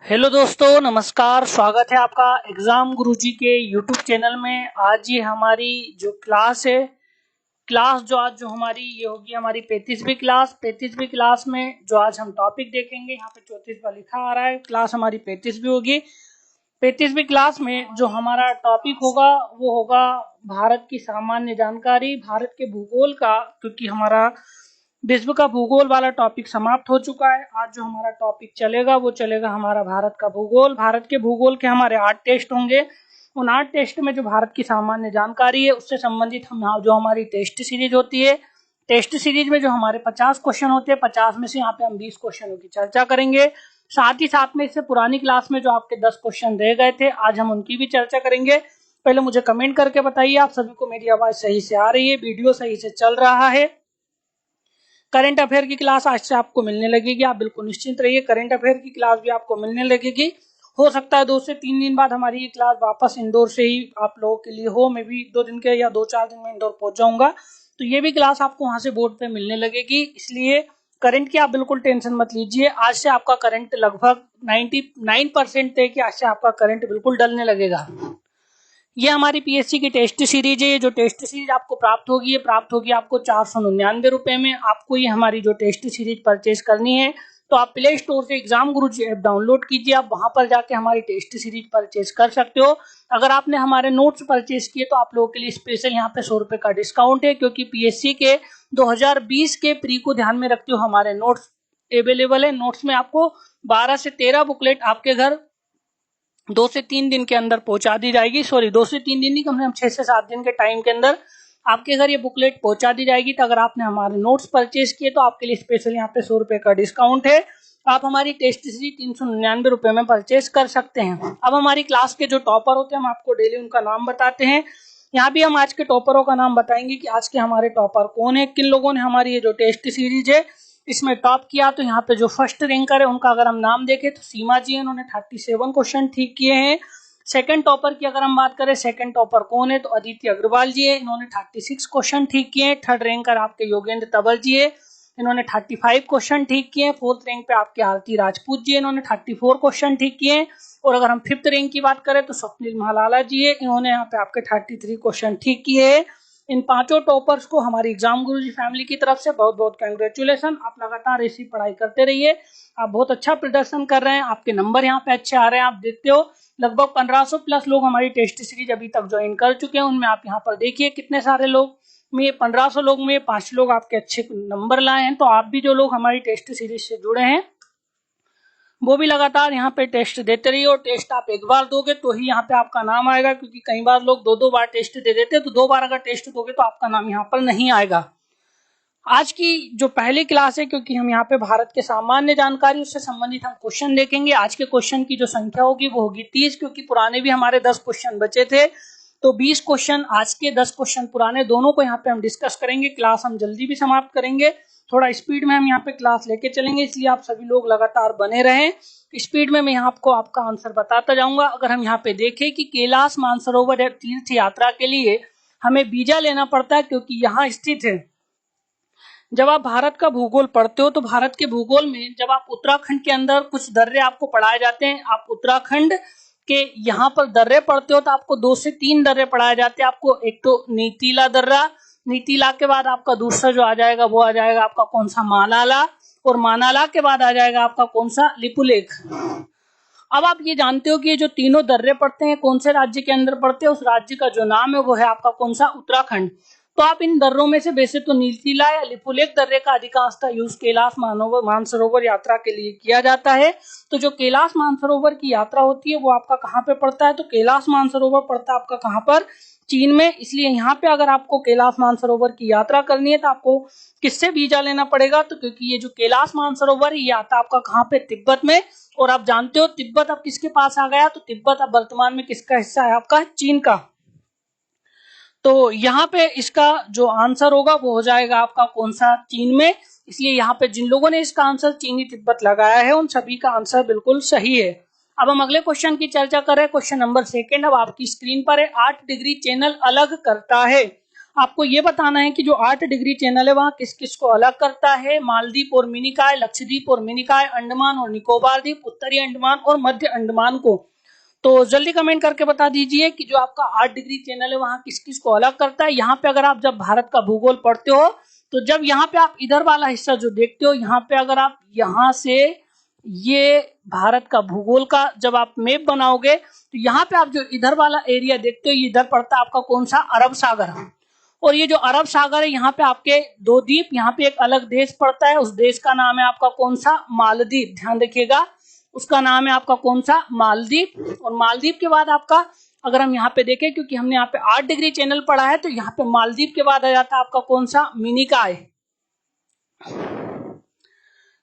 Hello दोस्तों, नमस्कार। स्वागत है आपका एग्जाम गुरुजी के यूट्यूब चैनल में। आज ये हमारी जो क्लास है, क्लास जो आज जो हमारी ये होगी हमारी 35वीं क्लास। 35वीं क्लास में जो आज हम टॉपिक देखेंगे, यहाँ पे 34वां लिखा आ रहा है, क्लास हमारी 35वीं होगी। 35वीं क्लास में जो हमारा टॉपिक होगा वो होगा भारत की सामान्य जानकारी, भारत के भूगोल का, क्योंकि हमारा विश्व का भूगोल वाला टॉपिक समाप्त हो चुका है। आज जो हमारा टॉपिक चलेगा वो चलेगा हमारा भारत का भूगोल। भारत के भूगोल के हमारे 8 टेस्ट होंगे। उन 8 टेस्ट में जो भारत की सामान्य जानकारी है उससे संबंधित हम जो हमारी टेस्ट सीरीज होती है, टेस्ट सीरीज में जो हमारे 50 क्वेश्चन होते हैं, 50 में से यहाँ पे हम 20 क्वेश्चनों की चर्चा करेंगे। साथ ही साथ में इससे पुरानी क्लास में जो आपके 10 क्वेश्चन रह गए थे, आज हम उनकी भी चर्चा करेंगे। पहले मुझे कमेंट करके बताइए आप सभी को मेरी आवाज सही से आ रही है, वीडियो सही से चल रहा है। करंट अफेयर की क्लास आज से आपको मिलने लगेगी, आप बिल्कुल निश्चिंत रहिए। करंट अफेयर की क्लास भी आपको मिलने लगेगी। हो सकता है 2 से 3 दिन बाद हमारी ये क्लास वापस इंदौर से ही आप लोगों के लिए हो। मैं भी 2 दिन के या 2-4 दिन में इंदौर पहुंच जाऊंगा, तो ये भी क्लास आपको वहां से बोर्ड पे मिलने लगेगी। इसलिए करंट की आप बिल्कुल टेंशन मत लीजिए। आज से आपका करंट लगभग 99% है कि आज से आपका करंट बिल्कुल डलने लगेगा। ये हमारी पीएससी की टेस्ट सीरीज है। ये जो टेस्ट सीरीज आपको प्राप्त होगी, ये प्राप्त होगी आपको 499 रुपए में। आपको ये हमारी जो टेस्ट सीरीज परचेज करनी है तो आप प्ले स्टोर से एग्जाम गुरुजी ऐप डाउनलोड कीजिए। आप वहां पर जाके हमारी टेस्ट सीरीज परचेज कर सकते हो। अगर आपने हमारे नोट्स परचेज किए तो आप लोगों के लिए स्पेशल यहाँ पे 100 रुपए का डिस्काउंट है, क्योंकि पीएससी के 2020 के प्री को ध्यान में रखते हो हमारे नोट्स अवेलेबल है। नोट्स में आपको 12 से 13 बुकलेट आपके घर 2 से 3 दिन के अंदर पहुंचा दी जाएगी। 2 से 3 दिन नहीं, कम से कम 6 से 7 दिन के टाइम के अंदर आपके घर ये बुकलेट पहुंचा दी जाएगी। तो अगर आपने हमारे नोट्स परचेज किए तो आपके लिए स्पेशल यहाँ पे 100 रुपए का डिस्काउंट है। आप हमारी टेस्ट सीरीज 399 रुपए में परचेज कर सकते हैं। अब हमारी क्लास के जो टॉपर होते हैं हम आपको डेली उनका नाम बताते हैं। यहाँ भी हम आज के टॉपरों का नाम बताएंगे कि आज के हमारे टॉपर कौन है, किन लोगों ने हमारी ये जो टेस्ट सीरीज है इसमें टॉप किया। तो यहाँ पे जो फर्स्ट रैंकर है उनका अगर हम नाम देखें तो सीमा जी है, उन्होंने 37 क्वेश्चन ठीक किए हैं। सेकंड टॉपर की अगर हम बात करें, सेकंड टॉपर कौन है तो अदिति अग्रवाल जी है, इन्होंने 36 क्वेश्चन ठीक किए हैं। थर्ड रैंकर आपके योगेंद्र तंवर जी है, इन्होंने 35 क्वेश्चन ठीक किए हैं। फोर्थ रैंक पे आपके आरती राजपूत जी है, इन्होंने 34 क्वेश्चन ठीक किए हैं। और अगर हम फिफ्थ रैंक की बात करें तो स्वप्निल महालाला जी है, इन्होंने यहाँ पे आपके 33 क्वेश्चन ठीक किए हैं। इन 5 टॉपर्स को हमारी एग्जाम गुरुजी फैमिली की तरफ से बहुत बहुत कंग्रेचुलेशन। आप लगातार ऐसी पढ़ाई करते रहिए, आप बहुत अच्छा प्रदर्शन कर रहे हैं, आपके नंबर यहाँ पे अच्छे आ रहे हैं। आप देखते हो लगभग 1500 प्लस लोग हमारी टेस्ट सीरीज अभी तक ज्वाइन कर चुके हैं। उनमें आप यहाँ पर देखिए कितने सारे लोग में 1500 लोग में 5 लोग आपके अच्छे नंबर लाए हैं। तो आप भी जो लोग हमारी टेस्ट सीरीज से जुड़े हैं वो भी लगातार यहाँ पे टेस्ट देते रहिए। और टेस्ट आप एक बार दोगे तो ही यहाँ पे आपका नाम आएगा, क्योंकि कई बार लोग 2-2 बार टेस्ट दे देते हैं। तो 2 बार अगर टेस्ट दोगे तो आपका नाम यहाँ पर नहीं आएगा। आज की जो पहली क्लास है, क्योंकि हम यहाँ पे भारत के सामान्य जानकारी उससे संबंधित हम क्वेश्चन देखेंगे। आज के क्वेश्चन की जो संख्या होगी वो होगी 30, क्योंकि पुराने भी हमारे 10 क्वेश्चन बचे थे। तो 20 क्वेश्चन आज के, 10 क्वेश्चन पुराने, दोनों को यहाँ पे हम डिस्कस करेंगे। क्लास हम जल्दी भी समाप्त करेंगे, थोड़ा स्पीड में हम यहाँ पे क्लास लेके चलेंगे, इसलिए आप सभी लोग लगातार बने रहें। स्पीड में मैं यहाँ आपको आपका आंसर बताता जाऊंगा। अगर हम यहाँ पे देखें कि कैलाश मानसरोवर तीर्थ यात्रा के लिए हमें वीजा लेना पड़ता है, क्योंकि यहाँ स्थित है। जब आप भारत का भूगोल पढ़ते हो तो भारत के भूगोल में जब आप उत्तराखंड के अंदर कुछ दर्रे आपको पढ़ाए जाते हैं, आप उत्तराखंड के यहाँ पर दर्रे पढ़ते हो तो आपको 2 से 3 दर्रे पढ़ाए जाते हैं। आपको एक तो नीतीला दर्रा, नीतीला के बाद आपका दूसरा जो आ जाएगा वो आ जाएगा आपका कौन सा, मानाला, और मानाला के बाद आ जाएगा आपका कौन सा, लिपुलेख। अब आप ये जानते हो कि ये जो तीनों दर्रे पड़ते हैं कौन से राज्य के अंदर पड़ते हैं, उस राज्य का जो नाम है वो है आपका कौन सा, उत्तराखंड। तो आप इन दर्रों में से वैसे तो नीलतीला या लिपुलेख दर्रे का अधिकांशतः यूज कैलाश मानसरोवर यात्रा के लिए किया जाता है। तो जो कैलाश मानसरोवर की यात्रा होती है वो आपका कहाँ पे पड़ता है, तो कैलाश मानसरोवर पड़ता है आपका कहाँ पर, चीन में। इसलिए यहाँ पे अगर आपको कैलाश मानसरोवर की यात्रा करनी है तो आपको किससे वीजा लेना पड़ेगा, तो क्योंकि ये जो कैलाश मानसरोवर ये आता है आपका कहाँ पे, तिब्बत में। और आप जानते हो तिब्बत अब किसके पास आ गया, तो तिब्बत अब वर्तमान में किसका हिस्सा है, आपका चीन का। तो यहाँ पे इसका जो आंसर होगा वो हो जाएगा आपका कौन सा, चीन में। इसलिए यहाँ पे जिन लोगों ने इसका आंसर चीनी तिब्बत लगाया है उन सभी का आंसर बिल्कुल सही है। अब हम अगले क्वेश्चन की चर्चा कर रहे हैं, क्वेश्चन नंबर 2 अब आपकी स्क्रीन पर है। 8 डिग्री चैनल अलग करता है। आपको ये बताना है कि जो 8 डिग्री चैनल है वहाँ किस किस को अलग करता है, मालदीव और मिनिकॉय, लक्षद्वीप और मिनिकॉय, अंडमान और निकोबार द्वीप, उत्तरी अंडमान और मध्य अंडमान को। तो जल्दी कमेंट करके बता दीजिए कि जो आपका 8 डिग्री चैनल है वहाँ किस किस को अलग करता है। यहाँ पे अगर आप जब भारत का भूगोल पढ़ते हो तो जब यहाँ पे आप इधर वाला हिस्सा जो देखते हो, यहाँ पे अगर आप यहाँ से ये भारत का भूगोल का जब आप मैप बनाओगे तो यहाँ पे आप जो इधर वाला एरिया देखते हो ये इधर पड़ता है आपका कौन सा, अरब सागर। और ये जो अरब सागर है यहाँ पे आपके 2 द्वीप, यहाँ पे एक अलग देश पड़ता है, उस देश का नाम है आपका कौन सा, मालदीव। ध्यान रखिएगा उसका नाम है आपका कौन सा, मालदीव। और मालदीव के बाद आपका अगर हम यहाँ पे देखें, क्योंकि हमने यहाँ पे 8 डिग्री चैनल पढ़ा है, तो यहाँ पे मालदीव के बाद आ जाता है आपका कौन सा, मिनिकॉय।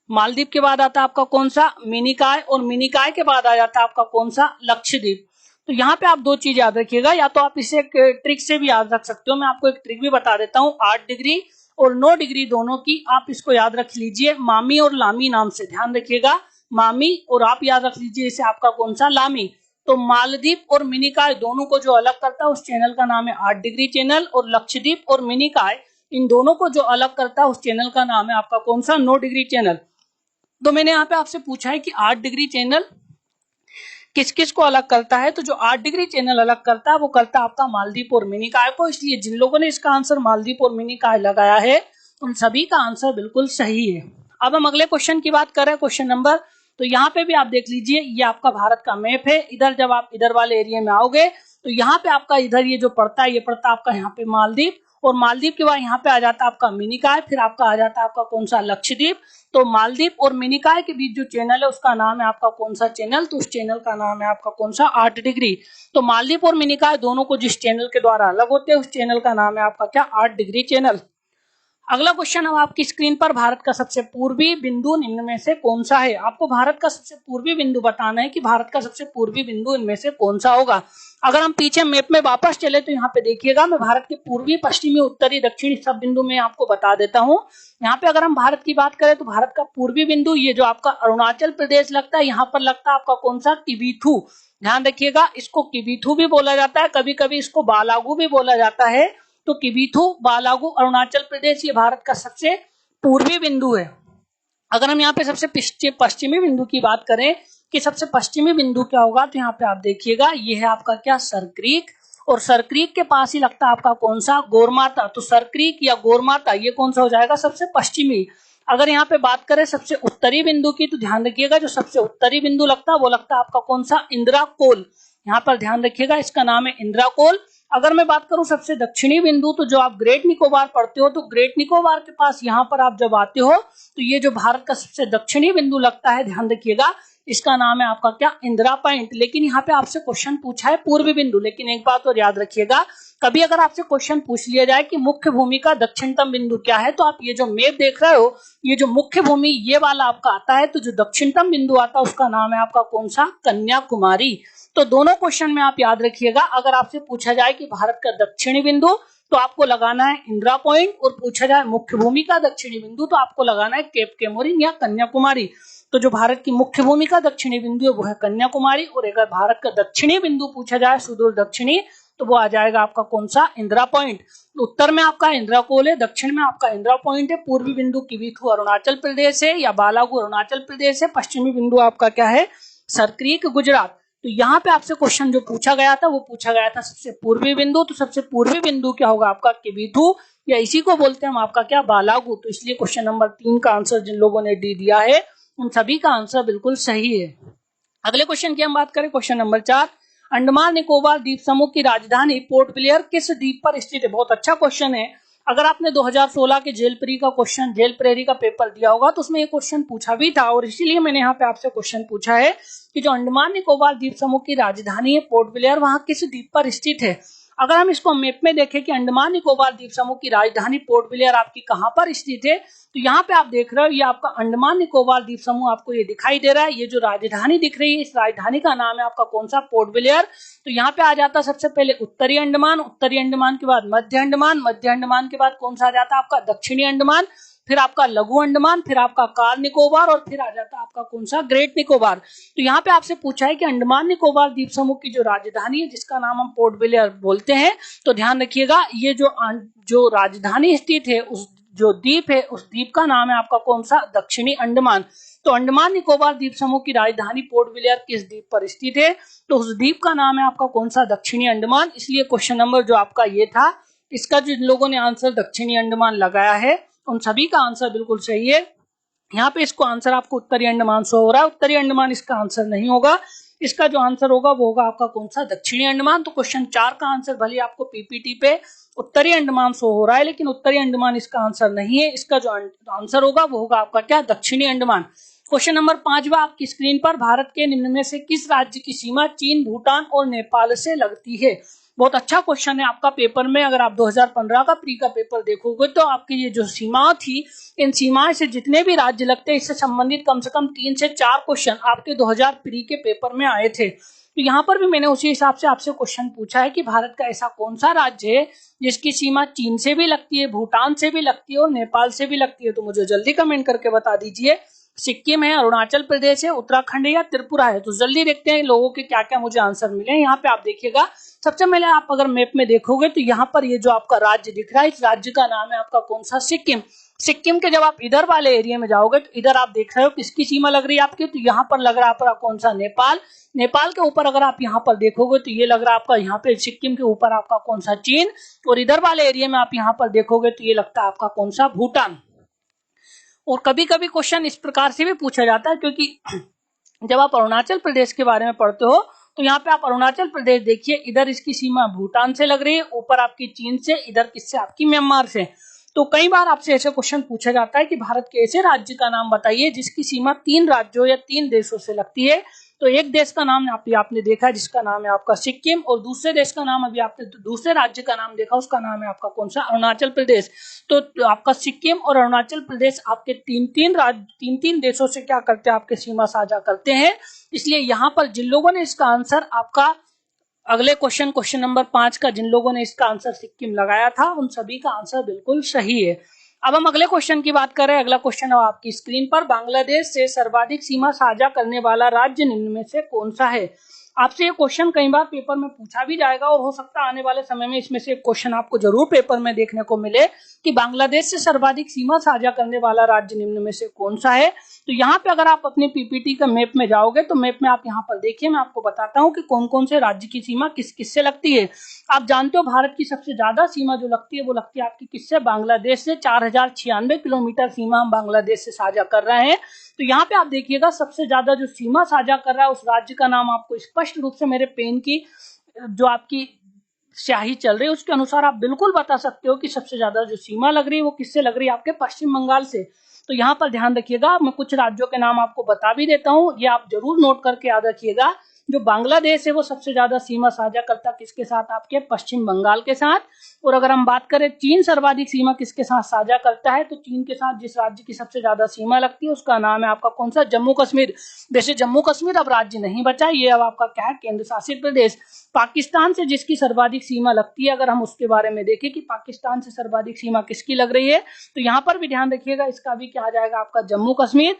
मालदीव के बाद आता है आपका कौन सा, मिनिकॉय। और मिनिकॉय के बाद आ जाता है आपका कौन सा, लक्षद्वीप। तो यहाँ पे आप 2 चीज याद रखिएगा, या तो आप इसे एक ट्रिक से भी याद रख सकते हो। मैं आपको एक ट्रिक भी बता देता हूँ, 8 डिग्री और 9 डिग्री दोनों की आप इसको याद रख लीजिए, मामी और लामी नाम से। ध्यान रखिएगा मामी, और आप याद रख लीजिए इसे आपका कौन सा, लामी। तो मालदीव और मिनिकॉय दोनों को जो अलग करता है उस चैनल का नाम है 8 डिग्री चैनल, और लक्षद्वीप और मिनिकॉय इन दोनों को जो अलग करता है उस चैनल का नाम है आपका कौन सा, 9 डिग्री चैनल। तो मैंने यहाँ पे आपसे पूछा है कि 8 डिग्री चैनल किस किस को अलग करता है, तो जो 8 डिग्री चैनल अलग करता है वो करता है आपका मालदीव और मिनिकॉय को। इसलिए जिन लोगों ने इसका आंसर मालदीव और मिनिकॉय लगाया है उन सभी का आंसर बिल्कुल सही है। अब हम अगले क्वेश्चन की बात कर रहे हैं, क्वेश्चन नंबर। तो यहाँ पे भी आप देख लीजिए, ये आपका भारत का मैप है। इधर जब आप इधर वाले एरिया में आओगे तो यहाँ पे आपका इधर ये जो पड़ता है, ये पड़ता है आपका यहाँ पे मालदीव, और मालदीव के बाद यहाँ पे आ जाता है आपका मिनिकॉय, फिर आपका आ जाता है आपका कौन सा, लक्षद्वीप। तो मालदीव और मिनिकॉय के बीच जो चैनल है उसका नाम है आपका कौन सा चैनल, तो उस चैनल का नाम है आपका कौन सा, 8 डिग्री। तो मालदीव और मिनिकॉय दोनों को जिस चैनल के द्वारा अलग होते हैं उस चैनल का नाम है आपका क्या, 8 डिग्री चैनल। अगला क्वेश्चन अब आपकी स्क्रीन पर, भारत का सबसे पूर्वी बिंदु निम्न में से कौन सा है। आपको भारत का सबसे पूर्वी बिंदु बताना है कि भारत का सबसे पूर्वी बिंदु इनमें से कौन सा होगा। अगर हम पीछे मैप में वापस चले तो यहाँ पे देखिएगा, मैं भारत के पूर्वी, पश्चिमी, उत्तरी, दक्षिणी सब बिंदु में आपको बता देता हूँ। यहाँ पे अगर हम भारत की बात करें तो भारत का पूर्वी बिंदु ये जो आपका अरुणाचल प्रदेश लगता है, यहाँ पर लगता है आपका कौन सा, किबीथू। ध्यान रखिएगा इसको किबीथू भी बोला जाता है, कभी कभी इसको बालागू भी बोला जाता है। तो किबीथू, बालागू, अरुणाचल प्रदेश ये भारत का सबसे पूर्वी बिंदु है। अगर हम यहाँ पे सबसे पश्चिमी बिंदु की बात करें कि सबसे पश्चिमी बिंदु क्या होगा, तो यहाँ पे आप देखिएगा ये है आपका क्या, सरक्रीक। और सरक्रीक के पास ही लगता है आपका कौन सा, गोरमाता। तो सरक्रीक या गोरमाता ये कौन सा हो जाएगा, सबसे पश्चिमी। अगर यहाँ पे बात करें सबसे उत्तरी बिंदु की, तो ध्यान रखिएगा जो सबसे उत्तरी बिंदु लगता है वो लगता है आपका कौन सा, इंदिरा कोल। यहाँ पर ध्यान रखिएगा इसका नाम है इंदिरा कोल। अगर मैं बात करूं सबसे दक्षिणी बिंदु, तो जो आप ग्रेट निकोबार पढ़ते हो, तो ग्रेट निकोबार के पास यहाँ पर आप जब आते हो तो ये जो भारत का सबसे दक्षिणी बिंदु लगता है, ध्यान रखिएगा इसका नाम है आपका क्या, इंदिरा पॉइंट। लेकिन यहाँ पे आपसे क्वेश्चन पूछा है पूर्वी बिंदु, लेकिन एक बात और याद रखिएगा, कभी अगर आपसे क्वेश्चन पूछ लिया जाए कि मुख्य भूमि का दक्षिणतम बिंदु क्या है, तो आप ये जो मैप देख रहे हो, ये जो मुख्य भूमि ये वाला आपका आता है, तो जो दक्षिणतम बिंदु आता है उसका नाम है आपका कौन सा, कन्याकुमारी। तो दोनों क्वेश्चन में आप याद रखिएगा, अगर आपसे पूछा जाए कि भारत का दक्षिणी बिंदु तो आपको लगाना है इंदिरा पॉइंट, और पूछा जाए मुख्य भूमि का दक्षिणी बिंदु तो आपको लगाना है केप केमोरिन या कन्याकुमारी। तो जो भारत की मुख्य भूमि का दक्षिणी बिंदु है वो है कन्याकुमारी, और अगर भारत का दक्षिणी बिंदु पूछा जाए सुदूर दक्षिणी तो वो आ जाएगा आपका कौन सा, इंदिरा पॉइंट। उत्तर में आपका इंदिरा कोल है, दक्षिण में आपका इंदिरा पॉइंट है, पूर्वी बिंदु किबीथू अरुणाचल प्रदेश है या बालागू अरुणाचल प्रदेश है, पश्चिमी बिंदु आपका क्या है, सरक्रीक गुजरात। तो यहाँ पे आपसे क्वेश्चन जो पूछा गया था वो पूछा गया था सबसे पूर्वी बिंदु, तो सबसे पूर्वी बिंदु क्या होगा आपका, किबीथू, या इसी को बोलते हैं हम आपका क्या, बालागू। तो इसलिए क्वेश्चन नंबर 3 का आंसर जिन लोगों ने डी दिया है उन सभी का आंसर बिल्कुल सही है। अगले क्वेश्चन की हम बात करें, क्वेश्चन नंबर 4, अंडमान निकोबार द्वीप समूह की राजधानी पोर्ट ब्लेयर किस द्वीप पर स्थित है। बहुत अच्छा क्वेश्चन है। अगर आपने 2016 के जेल प्रेरी का पेपर दिया होगा तो उसमें ये क्वेश्चन पूछा भी था, और इसीलिए मैंने यहाँ पे आपसे क्वेश्चन पूछा है कि जो अंडमान निकोबार द्वीप समूह की राजधानी है पोर्ट ब्लेयर, वहां किस द्वीप पर स्थित है। अगर हम इसको मैप में देखें कि अंडमान निकोबार द्वीप समूह की राजधानी पोर्ट ब्लेयर आपकी कहां पर स्थित है, तो यहाँ पे आप देख रहे हो ये आपका अंडमान निकोबार द्वीप समूह आपको ये दिखाई दे रहा है, ये जो राजधानी दिख रही है इस राजधानी का नाम है आपका कौन सा, पोर्ट ब्लेयर। तो यहाँ पे आ जाता है सबसे पहले उत्तरी अंडमान, उत्तरी अंडमान के बाद मध्य अंडमान, मध्य अंडमान के बाद कौन सा आ जाता है आपका दक्षिणी अंडमान। फिर आपका लघु अंडमान, फिर आपका कार निकोबार और फिर आ जाता है आपका कौन सा, ग्रेट निकोबार। तो यहाँ पे आपसे पूछा है कि अंडमान निकोबार द्वीप समूह की जो राजधानी है जिसका नाम हम पोर्ट ब्लेयर बोलते हैं, तो ध्यान रखिएगा ये जो राजधानी स्थित है, उस जो द्वीप है उस द्वीप का नाम है आपका कौन सा, दक्षिणी अंडमान। तो अंडमान निकोबार द्वीप समूह की राजधानी पोर्ट ब्लेयर किस द्वीप पर स्थित है, तो उस द्वीप का नाम है आपका कौन सा, दक्षिणी अंडमान। इसलिए क्वेश्चन नंबर जो आपका ये था, इसका जो लोगों ने आंसर दक्षिणी अंडमान लगाया है उन सभी का आंसर बिल्कुल सही है। यहाँ पे इसको आंसर आपको उत्तरी अंडमान शो हो रहा है, उत्तरी अंडमान इसका आंसर नहीं होगा, इसका जो आंसर होगा वो होगा आपका कौन सा, दक्षिणी अंडमान। तो क्वेश्चन 4 का आंसर भले आपको पीपीटी पे उत्तरी अंडमान शो हो रहा है, लेकिन उत्तरी अंडमान इसका आंसर नहीं है, इसका जो आंसर होगा वो होगा आपका क्या, दक्षिणी अंडमान। क्वेश्चन नंबर 5वां आपकी स्क्रीन पर, भारत के निम्न में से किस राज्य की सीमा चीन, भूटान और नेपाल से लगती है। बहुत अच्छा क्वेश्चन है आपका पेपर में, अगर आप 2015 का प्री का पेपर देखोगे तो आपकी ये जो सीमा थी, इन सीमाएं से जितने भी राज्य लगते हैं इससे संबंधित कम से कम 3 से 4 क्वेश्चन आपके 2000 प्री के पेपर में आए थे। तो यहाँ पर भी मैंने उसी हिसाब से आपसे क्वेश्चन पूछा है कि भारत का ऐसा कौन सा राज्य है जिसकी सीमा चीन से भी लगती है, भूटान से भी लगती है और नेपाल से भी लगती है। तो मुझे जल्दी कमेंट करके बता दीजिए, सिक्किम है, अरुणाचल प्रदेश है, उत्तराखंड है या त्रिपुरा है। तो जल्दी देखते हैं लोगों के क्या क्या मुझे आंसर मिले। यहाँ पे आप देखिएगा, सबसे पहले आप अगर मैप में देखोगे तो यहाँ पर ये जो आपका राज्य दिख रहा है, इस राज्य का नाम है आपका कौन सा, सिक्किम। सिक्किम के जब आप इधर वाले एरिया में जाओगे तो इधर आप देख रहे हो किसकी सीमा लग रही है आपकी, तो यहाँ पर लग रहा है आपका कौन सा, नेपाल। नेपाल के ऊपर अगर आप यहाँ पर देखोगे तो ये लग रहा है आपका, यहाँ पे सिक्किम के ऊपर आपका कौन सा, चीन। और इधर वाले एरिया में आप यहाँ पर देखोगे तो ये लगता है आपका कौन सा, भूटान। और कभी कभी क्वेश्चन इस प्रकार से भी पूछा जाता है, क्योंकि जब आप अरुणाचल प्रदेश के बारे में पढ़ते हो तो यहाँ पे आप अरुणाचल प्रदेश देखिए, इधर इसकी सीमा भूटान से लग रही है, ऊपर आपकी चीन से, इधर किससे, आपकी म्यांमार से। तो कई बार आपसे ऐसे क्वेश्चन पूछा जाता है कि भारत के ऐसे राज्य का नाम बताइए जिसकी सीमा 3 राज्यों या 3 देशों से लगती है। तो एक देश का नाम आपने देखा जिसका नाम है आपका सिक्किम, और दूसरे देश का नाम अभी आपने दूसरे राज्य का नाम देखा, उसका नाम है आपका कौन सा, अरुणाचल प्रदेश। तो आपका सिक्किम और अरुणाचल प्रदेश आपके तीन तीन देशों से क्या करते हैं, आपके सीमा साझा करते हैं। इसलिए यहाँ पर जिन लोगों ने इसका आंसर आपका अगले क्वेश्चन नंबर 5 का, जिन लोगों ने इसका आंसर सिक्किम लगाया था उन सभी का आंसर बिल्कुल सही है। अब हम अगले क्वेश्चन की बात करें। अगला क्वेश्चन है आपकी स्क्रीन पर, बांग्लादेश से सर्वाधिक सीमा साझा करने वाला राज्य निम्न में से कौन सा है। आपसे ये क्वेश्चन कई बार पेपर में पूछा भी जाएगा और हो सकता है आने वाले समय में इसमें से एक क्वेश्चन आपको जरूर पेपर में देखने को मिले कि बांग्लादेश से सर्वाधिक सीमा साझा करने वाला राज्य निम्न में से कौन सा है। तो यहाँ पे अगर आप अपने पीपीटी का मैप में जाओगे तो मैप में आप यहाँ पर देखिए, मैं आपको बताता हूँ कि कौन कौन से राज्य की सीमा किस किस से लगती है। आप जानते हो भारत की सबसे ज्यादा सीमा जो लगती है वो लगती है आपकी किससे, बांग्लादेश से। 4096 किलोमीटर सीमा हम बांग्लादेश से साझा कर रहे हैं। तो यहाँ पे आप देखिएगा सबसे ज्यादा जो सीमा साझा कर रहा है उस राज्य का नाम आपको स्पष्ट रूप से मेरे पेन की जो आपकी स्याही चल रही है उसके अनुसार आप बिल्कुल बता सकते हो कि सबसे ज्यादा जो सीमा लग रही है वो किससे लग रही है, आपके पश्चिम बंगाल से। तो यहाँ पर ध्यान रखिएगा, मैं कुछ राज्यों के नाम आपको बता भी देता हूँ, ये आप जरूर नोट करके याद रखिएगा। जो बांग्लादेश है वो सबसे ज्यादा सीमा साझा करता किसके साथ, आपके पश्चिम बंगाल के साथ। और अगर हम बात करें चीन सर्वाधिक सीमा किसके साथ साझा करता है, तो चीन के साथ जिस राज्य की सबसे ज्यादा सीमा लगती है उसका नाम है आपका कौन सा, जम्मू कश्मीर। वैसे जम्मू कश्मीर अब राज्य नहीं बचा, ये अब आपका क्या है, केंद्र शासित प्रदेश। पाकिस्तान से जिसकी सर्वाधिक सीमा लगती है, अगर हम उसके बारे में देखें कि पाकिस्तान से सर्वाधिक सीमा किसकी लग रही है, तो यहाँ पर भी ध्यान रखिएगा, इसका भी क्या आ जाएगा, आपका जम्मू कश्मीर।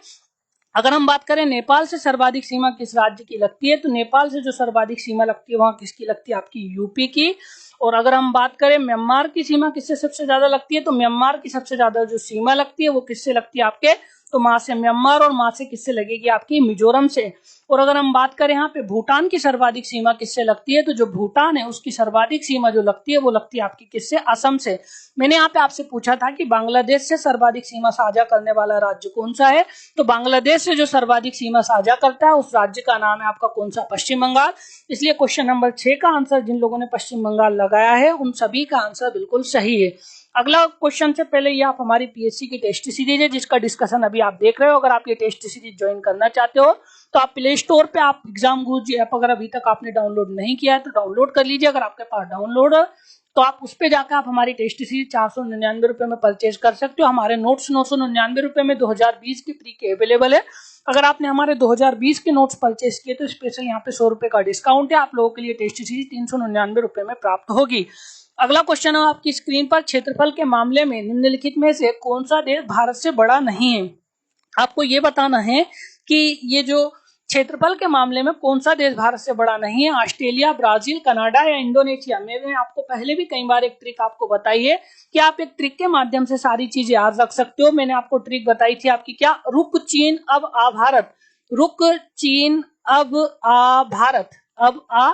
अगर हम बात करें नेपाल से सर्वाधिक सीमा किस राज्य की लगती है, तो नेपाल से जो सर्वाधिक सीमा लगती है वहां किसकी लगती है, आपकी यूपी की। और अगर हम बात करें म्यांमार की सीमा किससे सबसे ज्यादा लगती है, तो म्यांमार की सबसे ज्यादा जो सीमा लगती है वो किससे लगती है, आपके तो मां से म्यांमार, और मां से किससे लगेगी, आपकी मिजोरम से। और अगर हम बात करें यहाँ पे भूटान की सर्वाधिक सीमा किससे लगती है, तो जो भूटान है उसकी सर्वाधिक सीमा जो लगती है वो लगती है आपकी किससे, असम से। मैंने यहाँ पे आपसे पूछा था कि बांग्लादेश से सर्वाधिक सीमा साझा करने वाला राज्य कौन सा है, तो बांग्लादेश से जो सर्वाधिक सीमा साझा करता है उस राज्य का नाम है आपका कौन सा, पश्चिम बंगाल। इसलिए क्वेश्चन नंबर 6 का आंसर जिन लोगों ने पश्चिम बंगाल लगाया है उन सभी का आंसर बिल्कुल सही है। अगला क्वेश्चन से पहले ये आप हमारी पीएससी की टेस्ट सीरीज है जिसका डिस्कशन अभी आप देख रहे हो। अगर आप ये टेस्ट सीरीज ज्वाइन करना चाहते हो तो आप प्ले स्टोर पे आप एग्जाम गुरुजी ऐप अगर अभी तक आपने डाउनलोड नहीं किया है तो डाउनलोड कर लीजिए। अगर आपके पास डाउनलोड है तो आप उस पे जाकर आप हमारी टेस्ट सीरीज 499 रुपए में परचेज कर सकते हो। हमारे नोट्स 999 रुपए में 2020 की प्री के अवेलेबल है। अगर आपने हमारे 2020 के नोट्स परचेज किए तो स्पेशल यहाँ पे 100 रुपए का डिस्काउंट है, आप लोगों के लिए टेस्ट सीरीज 399 रुपए में प्राप्त होगी। अगला क्वेश्चन है आपकी स्क्रीन पर, क्षेत्रफल के मामले में निम्नलिखित में से कौन सा देश भारत से बड़ा नहीं है। आपको ये बताना है कि ये जो क्षेत्रफल के मामले में कौन सा देश भारत से बड़ा नहीं है, ऑस्ट्रेलिया, ब्राजील, कनाडा या इंडोनेशिया। मैंने आपको पहले भी कई बार एक ट्रिक आपको बताई है कि आप एक ट्रिक के माध्यम से सारी चीजें याद रख सकते हो। मैंने आपको ट्रिक बताई थी आपकी, क्या, रुक चीन अब आ भारत, रुक चीन अब आ भारत, अब आ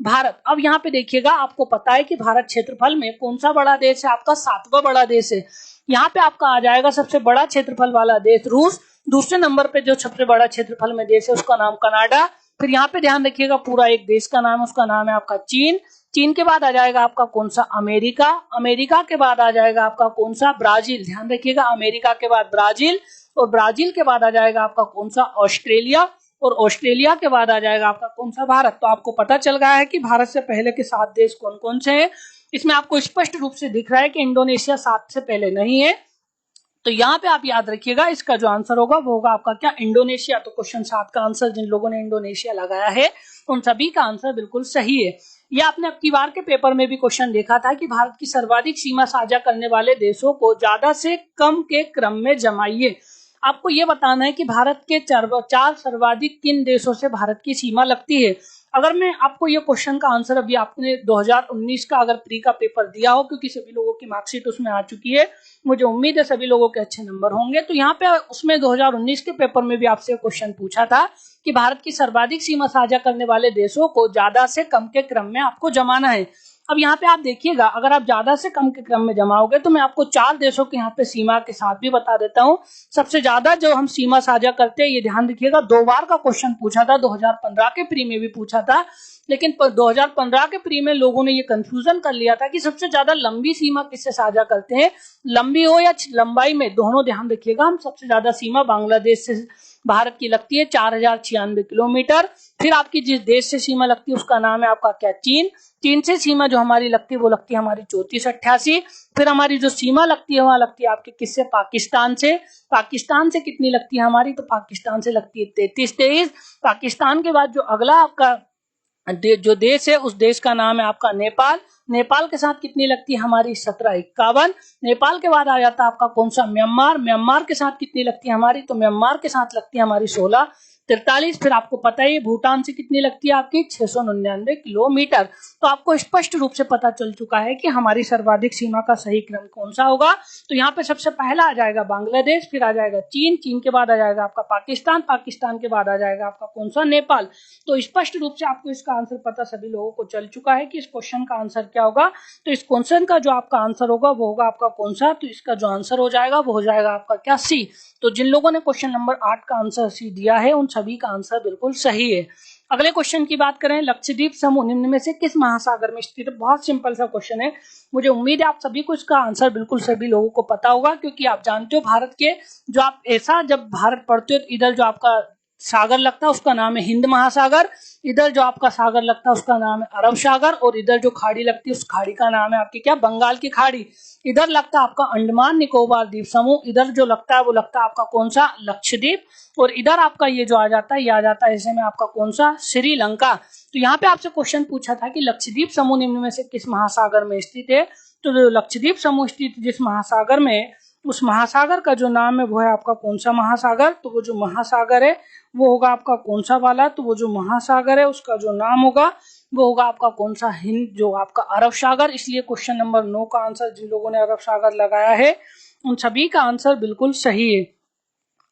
भारत। अब यहाँ पे देखिएगा, आपको पता है कि भारत क्षेत्रफल में कौन सा बड़ा देश है, आपका 7वां बड़ा देश है। यहाँ पे आपका आ जाएगा सबसे बड़ा क्षेत्रफल वाला देश रूस, दूसरे नंबर पे जो सबसे बड़ा क्षेत्रफल में देश है उसका नाम कनाडा। फिर यहाँ पे ध्यान रखिएगा पूरा एक देश का नाम है, उसका नाम है आपका चीन। चीन के बाद आ जाएगा आपका कौन सा, अमेरिका। अमेरिका के बाद आ जाएगा आपका कौन सा, ब्राजील। ध्यान रखिएगा, अमेरिका के बाद ब्राजील, और ब्राजील के बाद आ जाएगा आपका कौन सा, ऑस्ट्रेलिया, और ऑस्ट्रेलिया के बाद आ जाएगा आपका कौन सा, भारत। तो आपको पता चल गया है कि भारत से पहले के 7 देश कौन कौन से हैं। इसमें आपको स्पष्ट रूप से दिख रहा है कि इंडोनेशिया 7 से पहले नहीं है। तो यहाँ पे आप याद रखिएगा, इसका जो आंसर होगा वो होगा आपका क्या, इंडोनेशिया। तो क्वेश्चन 7 का आंसर जिन लोगों ने इंडोनेशिया लगाया है उन सभी का आंसर बिल्कुल सही है। ये आपने अब की बार के पेपर में भी क्वेश्चन देखा था कि भारत की सर्वाधिक सीमा साझा करने वाले देशों को ज्यादा से कम के क्रम में जमाइए। आपको ये बताना है कि भारत के 4 सर्वाधिक किन देशों से भारत की सीमा लगती है। अगर मैं आपको ये क्वेश्चन का आंसर, अभी आपने 2019 का अगर प्री का पेपर दिया हो, क्योंकि सभी लोगों की मार्कशीट उसमें आ चुकी है, मुझे उम्मीद है सभी लोगों के अच्छे नंबर होंगे। तो यहाँ पे उसमें 2019 के पेपर में भी आपसे क्वेश्चन पूछा था कि भारत की सर्वाधिक सीमा साझा करने वाले देशों को ज्यादा से कम के क्रम में आपको जमाना है। अब यहाँ पे आप देखिएगा, अगर आप ज्यादा से कम के क्रम में जमाओगे तो मैं आपको 4 देशों के यहाँ पे सीमा के साथ भी बता देता हूँ। सबसे ज्यादा जो हम सीमा साझा करते हैं, ये ध्यान रखिएगा, 2 बार का क्वेश्चन पूछा था, 2015 के प्री में भी पूछा था, लेकिन 2015 के प्री में लोगों ने ये कंफ्यूजन कर लिया था कि सबसे ज्यादा लंबी सीमा किससे साझा करते हैं, लंबी हो या लंबाई में, दोनों ध्यान रखिएगा। हम सबसे ज्यादा सीमा बांग्लादेश से भारत की लगती है 4096 किलोमीटर। फिर आपकी जिस देश से सीमा लगती है उसका नाम है आपका क्या, चीन। चीन से सीमा जो हमारी लगती है वो लगती है हमारी 3488। फिर हमारी जो सीमा लगती है वहां लगती है आपके किससे, पाकिस्तान से। पाकिस्तान से कितनी लगती है हमारी, तो पाकिस्तान से लगती है 3323। पाकिस्तान के बाद जो अगला आपका जो देश है उस देश का नाम है आपका नेपाल। नेपाल के साथ कितनी लगती है हमारी, 1751। नेपाल के बाद आ जाता है आपका कौन सा, म्यांमार। म्यांमार के साथ कितनी लगती है हमारी, तो म्यांमार के साथ लगती है हमारी 1643। फिर आपको पता है भूटान से कितनी लगती है आपकी, 699 किलोमीटर। तो आपको स्पष्ट रूप से पता चल चुका है कि हमारी सर्वाधिक सीमा का सही क्रम कौन सा होगा। तो यहाँ पे सबसे पहला आ जाएगा बांग्लादेश, फिर आ जाएगा चीन, चीन के बाद आ जाएगा आपका पाकिस्तान, पाकिस्तान के बाद आ जाएगा आपका कौन सा, नेपाल। तो स्पष्ट रूप से आपको इसका आंसर पता सभी लोगों को चल चुका है कि इस क्वेश्चन का आंसर क्या होगा। तो इस क्वेश्चन का जो आपका आंसर होगा वो होगा आपका कौन सा, तो इसका जो आंसर हो जाएगा वो हो जाएगा आपका क्या, सी। तो जिन लोगों ने क्वेश्चन नंबर 8 का आंसर सी दिया है उन सभी का आंसर बिल्कुल सही है। अगले क्वेश्चन की बात करें, लक्षद्वीप समूह निम्न में से किस महासागर में स्थित है। बहुत सिंपल सा क्वेश्चन है, मुझे उम्मीद है आप सभी को इसका आंसर बिल्कुल सभी लोगों को पता होगा, क्योंकि आप जानते हो भारत के जो आप ऐसा जब भारत पढ़ते हो इधर जो आपका सागर लगता है उसका नाम है हिंद महासागर, इधर जो आपका सागर लगता है उसका नाम है अरब सागर, और इधर जो खाड़ी लगती है उस खाड़ी का नाम है आपकी क्या, बंगाल की खाड़ी। इधर लगता है आपका अंडमान निकोबार द्वीप समूह, इधर जो लगता है वो लगता है आपका कौन सा, लक्षद्वीप, और इधर आपका ये जो आ जाता है ये आ जाता है ऐसे में आपका कौन सा, श्रीलंका। तो यहाँ पे आपसे क्वेश्चन पूछा था कि लक्षद्वीप समूह निम्न में से किस महासागर में स्थित है। तो जो लक्षद्वीप समूह स्थित जिस महासागर में, उस महासागर का जो नाम है वो है आपका कौन सा महासागर। तो वो जो महासागर है वो होगा आपका कौन सा वाला, तो वो जो महासागर है उसका जो नाम होगा वो होगा आपका कौन सा, हिंद, जो आपका अरब सागर। इसलिए क्वेश्चन नंबर 9 का आंसर जिन लोगों ने अरब सागर लगाया है उन सभी का आंसर बिल्कुल सही है।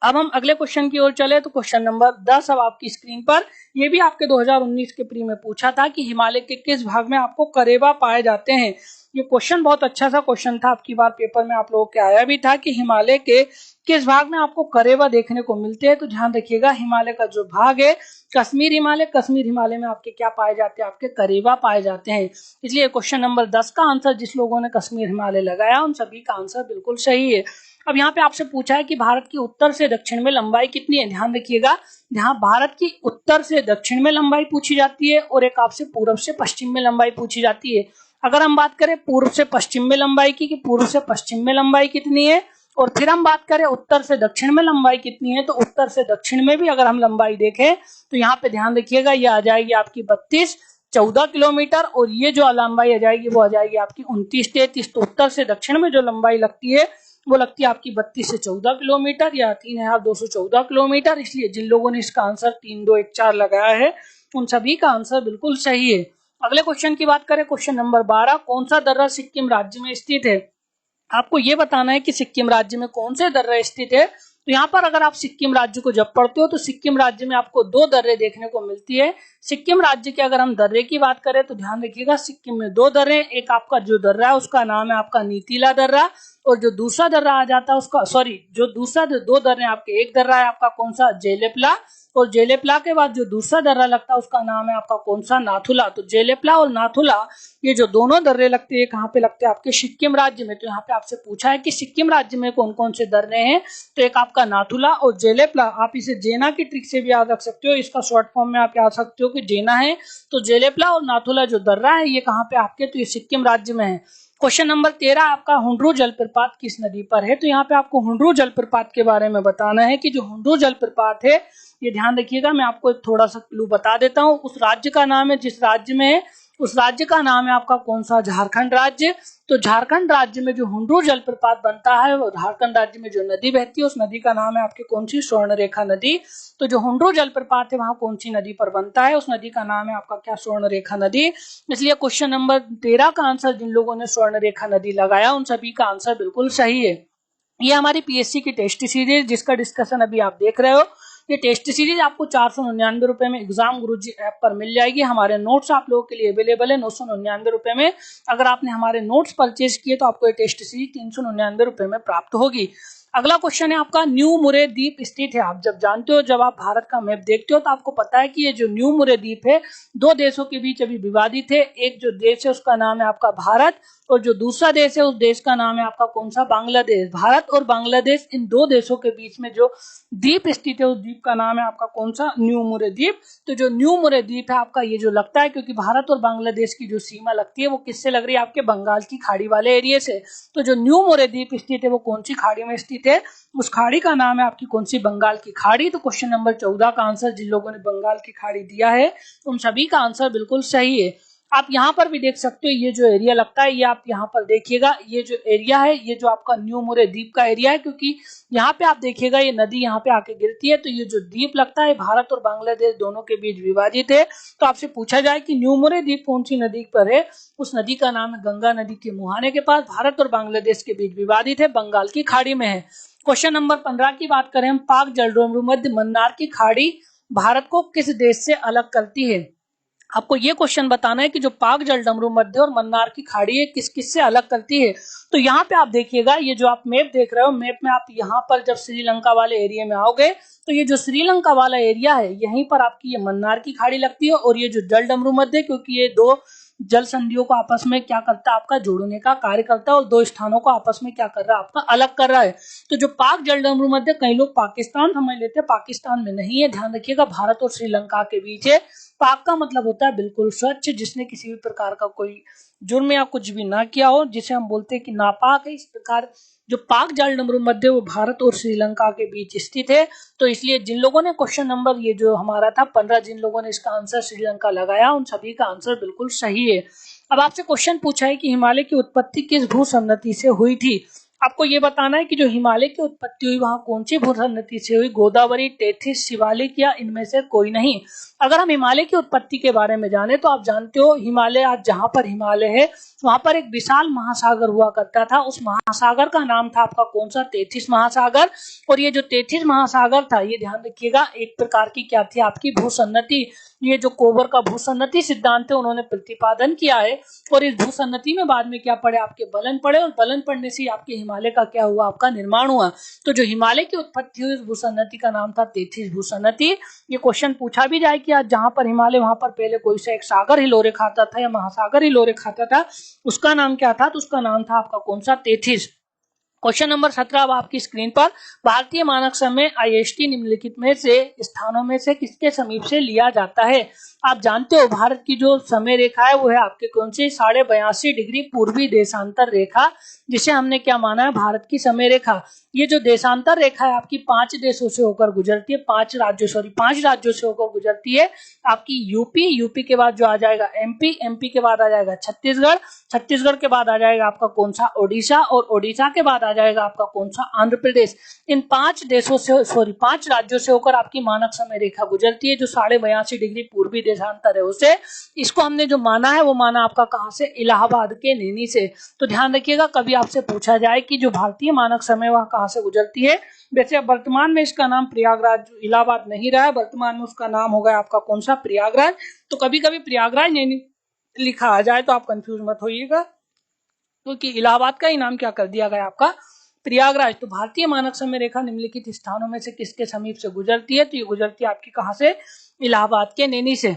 अब हम अगले क्वेश्चन की ओर चले, तो क्वेश्चन नंबर 10 अब आपकी स्क्रीन पर, ये भी आपके 2019 के प्री में पूछा था कि हिमालय के किस भाग में आपको करेबा पाए जाते हैं। ये क्वेश्चन बहुत अच्छा सा क्वेश्चन था, आपकी बार पेपर में आप लोगों के आया भी था कि हिमालय के किस भाग में आपको करेबा देखने को मिलते हैं। तो ध्यान रखिएगा, हिमालय का जो भाग है कश्मीर हिमालय, कश्मीर हिमालय में आपके क्या पाए जाते हैं, आपके करेबा पाए जाते हैं। इसलिए क्वेश्चन नंबर 10 का आंसर जिस लोगों ने कश्मीर हिमालय लगाया उन सभी का आंसर बिल्कुल सही है। अब यहाँ पे आपसे पूछा है कि भारत की उत्तर से दक्षिण में लंबाई कितनी है। ध्यान रखिएगा, यहाँ भारत की उत्तर से दक्षिण में लंबाई पूछी जाती है और एक आपसे पूर्व से पश्चिम में लंबाई पूछी जाती है। अगर हम बात करें पूर्व से पश्चिम में लंबाई की, कि पूर्व से पश्चिम में लंबाई कितनी है, और फिर हम बात करें उत्तर से दक्षिण में लंबाई कितनी है, तो उत्तर से दक्षिण में भी अगर हम लंबाई देखें तो यहाँ पे ध्यान रखिएगा ये आ जाएगी आपकी 32, 14 किलोमीटर, और ये जो लंबाई आ जाएगी वो आ जाएगी आपकी 29-33। तो उत्तर से दक्षिण में जो लंबाई लगती है वो लगती है आपकी 32 से 14 किलोमीटर या 3214 किलोमीटर। इसलिए जिन लोगों ने इसका आंसर 3, 2, 1, 4 लगाया है उन सभी का आंसर बिल्कुल सही है। अगले क्वेश्चन की बात करें, क्वेश्चन नंबर 12, कौन सा दर्रा सिक्किम राज्य में स्थित है? आपको ये बताना है कि सिक्किम राज्य में कौन से दर्रे स्थित है। तो यहाँ पर अगर आप सिक्किम राज्य को जब पढ़ते हो तो सिक्किम राज्य में आपको 2 दर्रे देखने को मिलती है। सिक्किम राज्य के अगर हम दर्रे की बात करें तो ध्यान रखिएगा, सिक्किम में 2 दर्रे, एक आपका जो दर्रा है उसका नाम है आपका नीतीला दर्रा, और जो दूसरा दर्रा आ जाता है उसका जो दूसरा 2 दर्रे आपके, एक दर्रा है आपका कौन सा, जेलेपला, और जेलेपला के बाद जो दूसरा दर्रा लगता है उसका नाम है आपका कौन सा, नाथुला। तो जेलेपला और नाथुला ये जो दोनों दर्रे लगते हैं कहाँ पे लगते हैं, आपके सिक्किम राज्य में। तो यहाँ पे आपसे पूछा है कि सिक्किम राज्य में कौन कौन से दर्रे हैं, तो एक आपका नाथुला और जेलेपला। आप इसे जेना की ट्रिक से भी याद रख सकते हो, इसका शॉर्ट फॉर्म में आप याद रख सकते हो कि जेना है। तो जेलेपला और नाथुला जो दर्रा है ये कहाँ पे आपके, तो ये सिक्किम राज्य में है। क्वेश्चन नंबर 13 आपका, हुंड्रू जलप्रपात किस नदी पर है? तो यहाँ पे आपको हुंड्रू जलप्रपात के बारे में बताना है कि जो हुंड्रू जलप्रपात है ये ध्यान रखिएगा, मैं आपको एक थोड़ा सा क्लू बता देता हूँ। उस राज्य का नाम है, जिस राज्य में है उस राज्य का नाम है आपका कौन सा, झारखंड राज्य। तो झारखंड राज्य में जो हुंड्रू जलप्रपात बनता है वो झारखंड राज्य में जो नदी बहती है उस नदी का नाम है आपकी कौन सी, स्वर्णरेखा नदी। तो जो हुंड्रू जलप्रपात है वहां कौन सी नदी पर बनता है, उस नदी का नाम है आपका क्या, स्वर्णरेखा नदी। इसलिए क्वेश्चन नंबर 13 का आंसर जिन लोगों ने स्वर्णरेखा नदी लगाया उन सभी का आंसर बिल्कुल सही है। ये हमारी पीएससी की टेस्ट सीरीज जिसका डिस्कशन अभी आप देख रहे हो, ये टेस्ट सीरीज आपको 499 रुपए में एग्जाम गुरुजी ऐप पर मिल जाएगी। हमारे नोट्स आप लोगों के लिए अवेलेबल है 999 रुपए में। अगर आपने हमारे नोट्स परचेज किए तो आपको ये टेस्ट सीरीज 399 रुपए में प्राप्त होगी। अगला क्वेश्चन है आपका, न्यू मुरे द्वीप स्थित है? आप जब जानते हो, जब आप भारत का मैप देखते हो तो आपको पता है कि ये जो न्यू मुरे द्वीप है 2 देशों के बीच अभी विवादित है। एक जो देश है उसका नाम है आपका भारत, और जो दूसरा देश है उस देश का नाम है आपका कौन सा, बांग्लादेश। भारत और बांग्लादेश इन 2 देशों के बीच में जो द्वीप स्थित है उस द्वीप का नाम है आपका कौन सा, न्यू मुरे द्वीप। तो जो न्यू मुरे द्वीप है आपका, ये जो लगता है क्योंकि भारत और बांग्लादेश की जो सीमा लगती है वो किससे लग रही है, आपके बंगाल की खाड़ी वाले एरिया से। तो जो न्यू मुरे द्वीप स्थित है वो कौन सी खाड़ी में स्थित है, उस खाड़ी का नाम है आपकी कौन सी, बंगाल की खाड़ी। तो क्वेश्चन नंबर 14 का आंसर जिन लोगों ने बंगाल की खाड़ी दिया है उन सभी का आंसर बिल्कुल सही है। आप यहाँ पर भी देख सकते हो, ये जो एरिया लगता है ये आप यहाँ पर देखिएगा, ये जो एरिया है ये जो आपका न्यू मुरे द्वीप का एरिया है, क्योंकि यहाँ पे आप देखिएगा ये नदी यहाँ पे आके गिरती है। तो ये जो द्वीप लगता है भारत और बांग्लादेश दोनों के बीच विभाजित है। तो आपसे पूछा जाए कि न्यू मुरे द्वीप कौन सी नदी पर है, उस नदी का नाम है गंगा नदी के मुहाने के पास, भारत और बांग्लादेश के बीच विवादित है, बंगाल की खाड़ी में है। क्वेश्चन नंबर 15 की बात करें हम, पाक जलमृद मन्नार की खाड़ी भारत को किस देश से अलग करती है? आपको ये क्वेश्चन बताना है कि जो पाक जलमृद और मन्नार की खाड़ी है किस किस से अलग करती है। तो यहाँ पे आप देखिएगा, ये जो आप मैप देख रहे हो, मैप में आप यहाँ पर जब श्रीलंका वाले एरिया में आओगे तो ये जो श्रीलंका वाला एरिया है यहीं पर आपकी ये मन्नार की खाड़ी लगती है, और ये जो जलमृद है क्योंकि ये 2 जल संधियों को आपस में क्या करता है, आपका जोड़ने का कार्य करता है, और 2 स्थानों को आपस में क्या कर रहा है, आपका अलग कर रहा है। तो जो पाक जलमृद है, कई लोग पाकिस्तान समझ लेते हैं, पाकिस्तान में नहीं है, ध्यान रखिएगा, भारत और श्रीलंका के बीच है। पाक का मतलब होता है बिल्कुल स्वच्छ, जिसने किसी भी प्रकार का कोई जुर्म या कुछ भी ना किया हो, जिसे हम बोलते हैं कि नापाक है। इस प्रकार जो पाक जलमृद है वो भारत और श्रीलंका के बीच स्थित है। तो इसलिए जिन लोगों ने क्वेश्चन नंबर ये जो हमारा था 15, जिन लोगों ने इसका आंसर श्रीलंका लगाया उन सभी का आंसर बिल्कुल सही है। अब आपसे क्वेश्चन पूछा है कि हिमालय की उत्पत्ति किस भूसन्नति से हुई थी? आपको ये बताना है कि जो हिमालय की उत्पत्ति हुई वहां कौन सी भूसन्नति से हुई, गोदावरी, टेथिस, शिवालिक या इनमें से कोई नहीं। अगर हम हिमालय की उत्पत्ति के बारे में जाने तो आप जानते हो हिमालय, आज जहां पर हिमालय है वहां पर एक विशाल महासागर हुआ करता था, उस महासागर का नाम था आपका कौन सा, तेथिस महासागर। और ये जो तेथिस महासागर था ये ध्यान रखिएगा एक प्रकार की क्या थी, आपकी भूसन्नति। ये जो कोबर का भूसन्नति सिद्धांत है उन्होंने प्रतिपादन किया है, और इस भूसन्नति में बाद में क्या पड़े, आपके बलन पड़े, और बलन पड़ने से आपके हिमालय का क्या हुआ, आपका निर्माण हुआ। तो जो हिमालय की उत्पत्ति हुई उस भूसन्नति का नाम था तेथिस भूसन्नति। ये क्वेश्चन पूछा भी जाए कि आज जहां पर हिमालय वहां पर पहले कोई सा एक सागर हिलोरे खाता था या महासागर हिलोरे खाता था, उसका नाम क्या था, तो उसका नाम था आपका कौन सा, तेथिस। क्वेश्चन नंबर 17 अब आपकी स्क्रीन पर, भारतीय मानक समय IST निम्नलिखित में से स्थानों में से किसके समीप से लिया जाता है? आप जानते हो भारत की जो समय रेखा है वो है आपके कौन सी, 82.5 डिग्री पूर्वी देशांतर रेखा, जिसे हमने क्या माना है, भारत की समय रेखा। ये जो देशांतर रेखा है आपकी 5 देशों से होकर गुजरती है, 5 राज्यों से होकर गुजरती है। आपकी यूपी, यूपी के बाद जो आ जाएगा एमपी, एमपी के बाद आ जाएगा छत्तीसगढ़, छत्तीसगढ़ के बाद आ जाएगा आपका कौन सा ओडिशा, और ओडिशा के बाद आ जाएगा आपका कौन सा आंध्र प्रदेश। इन 5 देशों से, सॉरी 5 राज्यों से होकर आपकी मानक समय रेखा गुजरती है जो 82.5 डिग्री पूर्वी देशांतर है उसे। इसको हमने जो माना है वो माना आपका कहाँ से, इलाहाबाद के नैनी से। तो ध्यान रखिएगा कभी आपसे पूछा जाए कि जो भारतीय मानक समय वह कहाँ से गुजरती है। वैसे वर्तमान में इसका नाम प्रयागराज, इलाहाबाद नहीं रहा है, वर्तमान में उसका नाम हो गया आपका कौन सा, प्रयागराज। तो कभी कभी प्रयागराज नहीं लिखा आ जाए तो आप कंफ्यूज मत होइएगा, क्योंकि इलाहाबाद का ही नाम क्या कर दिया गया आपका, प्रयागराज। तो भारतीय मानक समय रेखा निम्नलिखित स्थानों में से किसके समीप से गुजरती है, तो ये गुजरती है आपकी कहाँ से, इलाहाबाद के नैनी से।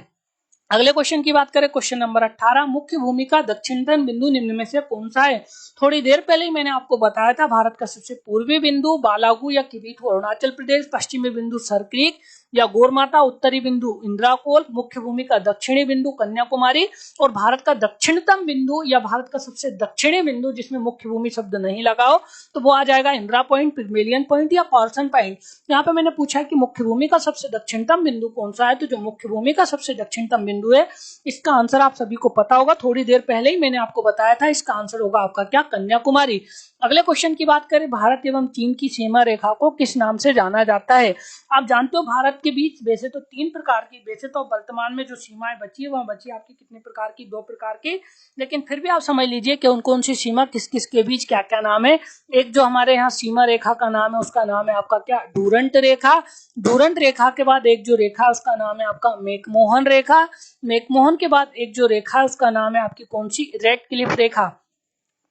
अगले क्वेश्चन की बात करें, क्वेश्चन नंबर 18, मुख्य भूमि का दक्षिणतम बिंदु निम्न में से कौन सा है। थोड़ी देर पहले ही मैंने आपको बताया था भारत का सबसे पूर्वी बिंदु बालागू या किबीथू अरुणाचल प्रदेश, पश्चिमी बिंदु सरक्रीक या गोरमाता, उत्तरी बिंदु इंद्राकोल, मुख्य भूमि का दक्षिणी बिंदु कन्याकुमारी, और भारत का दक्षिणतम बिंदु या भारत का सबसे दक्षिणी बिंदु जिसमें मुख्य भूमि शब्द नहीं लगा हो तो वो आ जाएगा इंदिरा पॉइंट, पिगमेलियन पॉइंट या कॉर्सन पॉइंट। यहाँ पे मैंने पूछा है कि मुख्य भूमि का सबसे दक्षिणतम बिंदु कौन सा है, तो जो मुख्य भूमि का सबसे दक्षिणतम बिंदु है इसका आंसर आप सभी को पता होगा, थोड़ी देर पहले ही मैंने आपको बताया था, इसका आंसर होगा आपका क्या, कन्याकुमारी। अगले क्वेश्चन की बात करें, भारत एवं चीन की सीमा रेखा को किस नाम से जाना जाता है। आप जानते हो भारत के बीच वैसे तो 3 प्रकार की, वैसे तो वर्तमान में जो सीमाएं बची है वह बची आपकी कितने प्रकार की, 2 प्रकार की, लेकिन फिर भी आप समझ लीजिए कि कौन सी सीमा किस किस के बीच क्या क्या नाम है। एक जो हमारे यहाँ सीमा रेखा का नाम है उसका नाम है आपका क्या, डूरंट रेखा। डूरंट रेखा के बाद एक जो रेखा है उसका नाम है आपका मैकमोहन रेखा। मैकमोहन के बाद एक जो रेखा है उसका नाम है आपकी कौन सी, रेड क्लिफ रेखा।